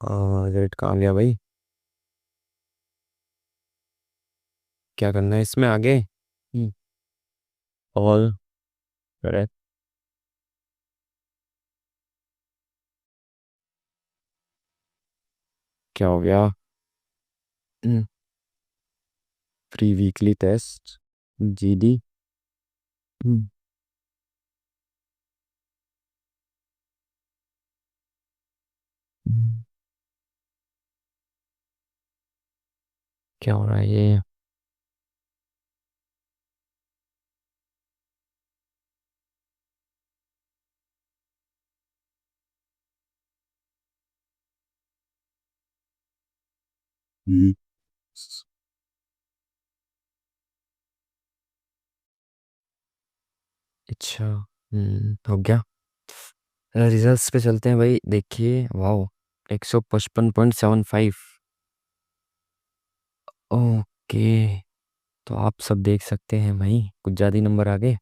Result कहाँ गया भाई? क्या करना है इसमें आगे? All correct. क्या हो गया? Free weekly test, GD. क्या हो रहा है ये? हम्म। अच्छा, हो गया। रिजल्ट्स पे चलते हैं भाई, देखिए वाओ, 155.75। ओके, तो आप सब देख सकते हैं भाई, कुछ ज़्यादा ही नंबर आ गए।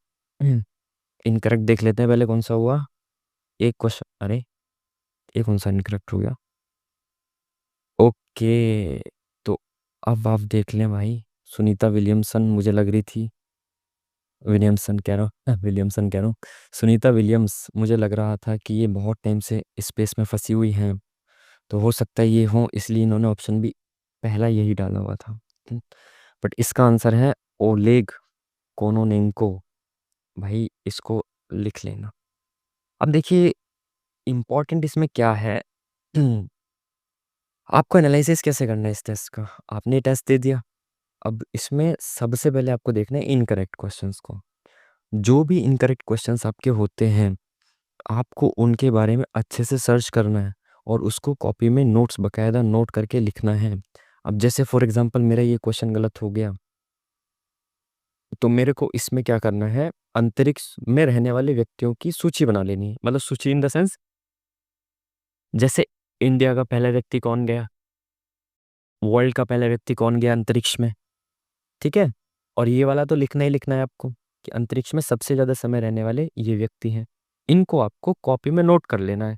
इनकरेक्ट देख लेते हैं पहले कौन सा हुआ। एक क्वेश्चन, अरे ये कौन सा इनकरेक्ट हो गया। ओके, तो अब आप देख लें भाई, सुनीता विलियमसन मुझे लग रही थी, विलियमसन कह रहा हूँ, विलियमसन कह रहा हूँ, सुनीता विलियम्स मुझे लग रहा था कि ये बहुत टाइम से स्पेस में फंसी हुई हैं, तो हो सकता है ये हो, इसलिए इन्होंने ऑप्शन भी पहला यही डाला हुआ था। बट इसका आंसर है ओलेग कोनोनेंको। भाई इसको लिख लेना। अब देखिए इम्पोर्टेंट इसमें क्या है, आपको एनालिसिस कैसे करना है इस टेस्ट का। आपने टेस्ट दे दिया, अब इसमें सबसे पहले आपको देखना है इनकरेक्ट क्वेश्चंस को। जो भी इनकरेक्ट क्वेश्चंस आपके होते हैं, आपको उनके बारे में अच्छे से सर्च करना है और उसको कॉपी में नोट्स बकायदा नोट करके लिखना है। अब जैसे फॉर एग्जांपल मेरा ये क्वेश्चन गलत हो गया, तो मेरे को इसमें क्या करना है, अंतरिक्ष में रहने वाले व्यक्तियों की सूची बना लेनी है। मतलब सूची इन द सेंस, जैसे इंडिया का पहला व्यक्ति कौन गया, वर्ल्ड का पहला व्यक्ति कौन गया अंतरिक्ष में, ठीक है। और ये वाला तो लिखना ही लिखना है आपको कि अंतरिक्ष में सबसे ज़्यादा समय रहने वाले ये व्यक्ति हैं। इनको आपको कॉपी में नोट कर लेना है।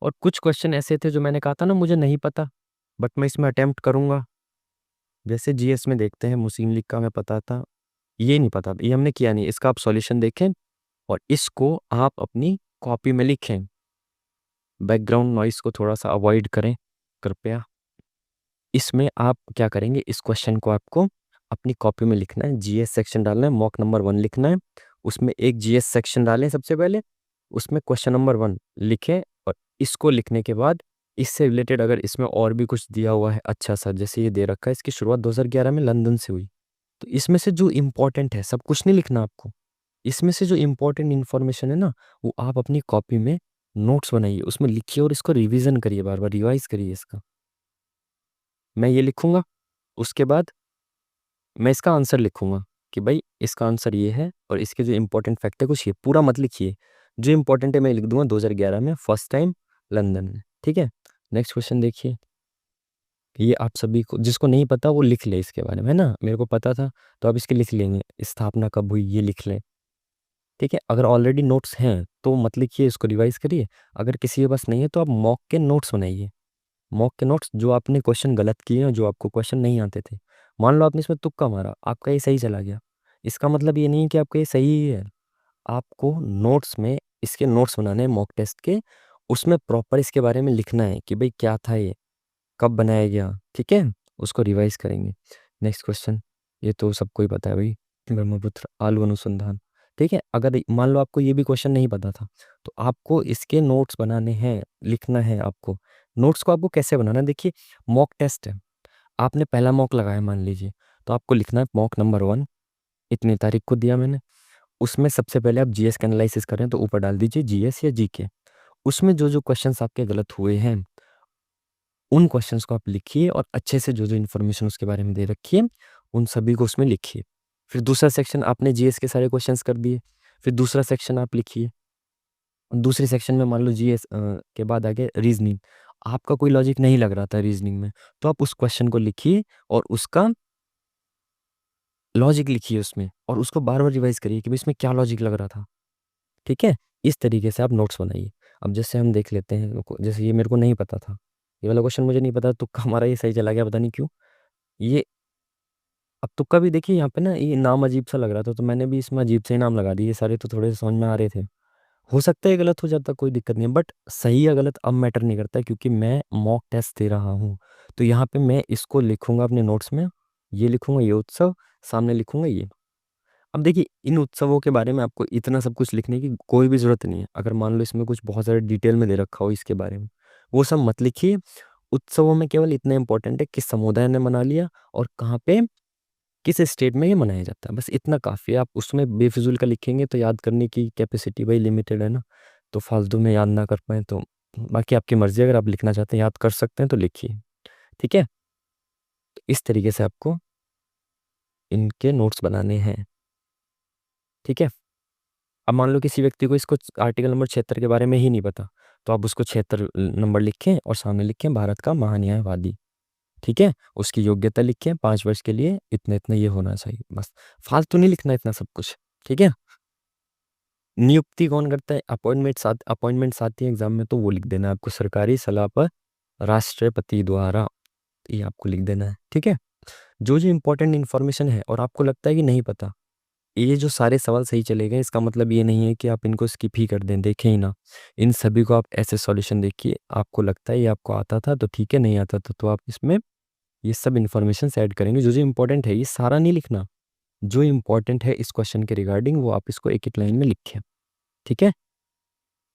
और कुछ क्वेश्चन ऐसे थे जो मैंने कहा था ना मुझे नहीं पता, बट मैं इसमें अटेम्प्ट करूंगा। जैसे जीएस में देखते हैं, मुस्लिम लीग का मैं पता था, ये नहीं पता, ये हमने किया नहीं। इसका आप सॉल्यूशन देखें और इसको आप अपनी कॉपी में लिखें। बैकग्राउंड नॉइस को थोड़ा सा अवॉइड करें कृपया। इसमें आप क्या करेंगे, इस क्वेश्चन को आपको अपनी कॉपी में लिखना है, जीएस सेक्शन डालना है, मॉक नंबर 1 लिखना है, उसमें एक जीएस सेक्शन डालें सबसे पहले, उसमें क्वेश्चन नंबर 1 लिखें। और इसको लिखने के बाद इससे रिलेटेड अगर इसमें और भी कुछ दिया हुआ है अच्छा सा, जैसे ये दे रखा है इसकी शुरुआत 2011 में लंदन से हुई, तो इसमें से जो इम्पोर्टेंट है, सब कुछ नहीं लिखना आपको, इसमें से जो इम्पोर्टेंट इन्फॉर्मेशन है ना, वो आप अपनी कॉपी में नोट्स बनाइए, उसमें लिखिए और इसको रिवीजन करिए, बार बार रिवाइज करिए इसका। मैं ये लिखूंगा, उसके बाद मैं इसका आंसर लिखूंगा कि भाई इसका आंसर ये है और इसके जो इंपॉर्टेंट फैक्ट है कुछ ये, पूरा मत लिखिए, जो इंपॉर्टेंट है मैं लिख दूंगा 2011 में फर्स्ट टाइम लंदन में, ठीक है। नेक्स्ट क्वेश्चन देखिए, ये आप सभी को जिसको नहीं पता वो लिख ले इसके बारे में, है ना, मेरे को पता था तो आप इसके लिख लेंगे, स्थापना कब हुई ये लिख लें, ठीक है। अगर ऑलरेडी नोट्स हैं तो मत लिखिए, इसको रिवाइज करिए। अगर किसी के पास नहीं है तो आप मॉक के नोट्स बनाइए, मॉक के नोट्स जो आपने क्वेश्चन गलत किए हैं, जो आपको क्वेश्चन नहीं आते थे, मान लो आपने इसमें तुक्का मारा, आपका ये सही चला गया, इसका मतलब ये नहीं है कि आपका ये सही ही है। आपको नोट्स में इसके नोट्स बनाने हैं मॉक टेस्ट के, उसमें प्रॉपर इसके बारे में लिखना है कि भाई क्या था ये, कब बनाया गया, ठीक है। उसको रिवाइज करेंगे। नेक्स्ट क्वेश्चन, ये तो सबको ही पता है भाई, ब्रह्मपुत्र आलू अनुसंधान, ठीक है। अगर मान लो आपको ये भी क्वेश्चन नहीं पता था, तो आपको इसके नोट्स बनाने हैं, लिखना है आपको। नोट्स को आपको कैसे बनाना है, देखिए मॉक टेस्ट है, आपने पहला मॉक लगाया मान लीजिए, तो आपको लिखना है मॉक नंबर 1 इतनी तारीख को दिया मैंने। उसमें सबसे पहले आप जीएस का एनालिसिस करें तो ऊपर डाल दीजिए जीएस या जीके। उसमें जो जो क्वेश्चंस आपके गलत हुए हैं उन क्वेश्चंस को आप लिखिए और अच्छे से जो जो इन्फॉर्मेशन उसके बारे में दे रखी है उन सभी को उसमें लिखिए। फिर दूसरा सेक्शन, आपने जीएस के सारे क्वेश्चंस कर दिए, फिर दूसरा सेक्शन आप लिखिए। दूसरे सेक्शन में मान लो जीएस के बाद आगे रीजनिंग, आपका कोई लॉजिक नहीं लग रहा था रीजनिंग में, तो आप उस क्वेश्चन को लिखिए और उसका लॉजिक लिखिए उसमें, और उसको बार बार रिवाइज करिए कि भाई इसमें क्या लॉजिक लग रहा था, ठीक है। इस तरीके से आप नोट्स बनाइए। अब जैसे हम देख लेते हैं, जैसे ये मेरे को नहीं पता था, ये वाला क्वेश्चन मुझे नहीं पता, तुक्का हमारा ये सही चला गया, पता नहीं क्यों। ये अब तुक्का भी देखिए यहाँ पे ना, ये नाम अजीब सा लग रहा था तो मैंने भी इसमें अजीब से ही नाम लगा दिए, ये सारे तो थोड़े से समझ में आ रहे थे। हो सकता है गलत हो जाता, कोई दिक्कत नहीं है, बट सही या गलत अब मैटर नहीं करता क्योंकि मैं मॉक टेस्ट दे रहा हूँ। तो यहाँ पे मैं इसको लिखूंगा अपने नोट्स में, ये लिखूंगा ये उत्सव, सामने लिखूंगा ये। अब देखिए इन उत्सवों के बारे में आपको इतना सब कुछ लिखने की कोई भी ज़रूरत नहीं है। अगर मान लो इसमें कुछ बहुत सारे डिटेल में दे रखा हो इसके बारे में, वो सब मत लिखिए। उत्सवों में केवल इतना इंपॉर्टेंट है किस समुदाय ने मना लिया और कहाँ पे, किस स्टेट में ये मनाया जाता है, बस इतना काफ़ी है। आप उसमें बेफिजूल का लिखेंगे तो याद करने की कैपेसिटी भाई लिमिटेड है ना, तो फालतू में याद ना कर पाए तो। बाकी आपकी मर्ज़ी, अगर आप लिखना चाहते हैं याद कर सकते हैं तो लिखिए, ठीक है। तो इस तरीके से आपको इनके नोट्स बनाने हैं, ठीक है। अब मान लो किसी व्यक्ति को इसको आर्टिकल नंबर 76 के बारे में ही नहीं पता, तो आप उसको 76 नंबर लिखें और सामने लिखें भारत का महान्यायवादी, ठीक है? उसकी योग्यता लिखें 5 वर्ष के लिए इतना-इतना ये होना चाहिए, बस। फालतू नहीं लिखना इतना सब कुछ, ठीक है? नियुक्ति कौन करता है? अपॉइंटमेंट्स आती है एग्ज़ाम में तो वो लिख देना है आपको सरकारी सलाह पर राष्ट्रपति द्वारा, ये आपको लिख देना है, ठीक है? जो इम्पोर्टेंट इन्फॉर्मेशन है और आपको लगता है कि नहीं पता, ये जो सारे सवाल सही चले गए इसका मतलब ये नहीं है कि आप इनको स्किप ही कर दें, देखें ही ना। इन सभी को आप ऐसे सॉल्यूशन देखिए, आपको लगता है ये आपको आता था तो ठीक है, नहीं आता था तो आप इसमें ये सब इन्फॉर्मेशंस ऐड करेंगे। जो इम्पोर्टेंट है ये सारा नहीं लिखना, जो इम्पोर्टेंट है इस क्वेश्चन के रिगार्डिंग वो आप इसको एक-एक लाइन में लिखें, ठीक है?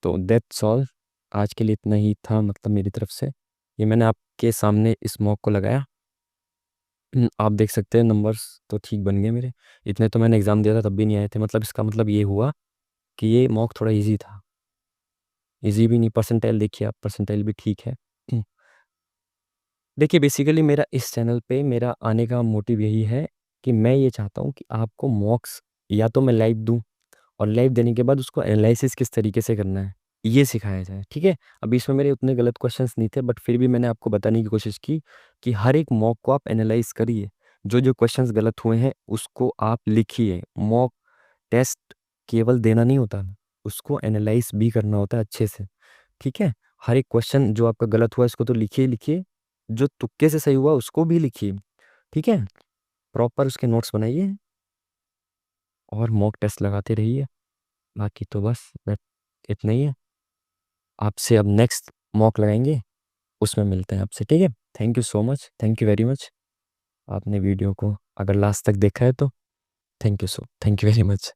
तो दैट्स ऑल, आज के लिए इतना ही था मतलब मेरी तरफ से। ये मैंने आपके सामने इस मॉक को लगाया। आप देख सकते हैं नंबर्स तो ठीक बन गए मेरे। इतने तो मैंने एग्ज़ाम दिया था तब भी नहीं आए थे, मतलब इसका मतलब ये हुआ कि ये मॉक थोड़ा ईज़ी था। ईज़ी भी नहीं, परसेंटाइल देखिए आप, परसेंटाइल भी ठीक है। हम्म, देखिए बेसिकली मेरा इस चैनल पे मेरा आने का मोटिव यही है कि मैं ये चाहता हूँ कि आपको मॉक्स या तो मैं लाइव दूँ और लाइव देने के बाद उसको एनालिसिस किस तरीके से करना है, ये सिखाया जाए, ठीक है? अभी इसमें मेरे उतने गलत क्वेश्चंस नहीं थे बट फिर भी मैंने आपको बताने की कोशिश की कि हर एक मॉक को आप एनालाइज़ करिए। जो क्वेश्चंस गलत हुए हैं उसको आप लिखिए। मॉक टेस्ट केवल देना नहीं होता, उसको एनालाइज़ भी करना होता है अच्छे से, ठीक है? हर एक क्वेश्चन जो आपका गलत हुआ इसको तो लिखिए ही लिखिए, जो तुक्के से सही हुआ उसको भी लिखिए, ठीक है? प्रॉपर उसके नोट्स बनाइए और मॉक टेस्ट लगाते रहिए। बाकी तो बस इतना ही है। आपसे अब नेक्स्ट मॉक लगाएँगे, उसमें मिलते हैं आपसे, ठीक है? Thank you so much, thank you very much. आपने वीडियो को अगर लास्ट तक देखा है तो थैंक यू वेरी मच।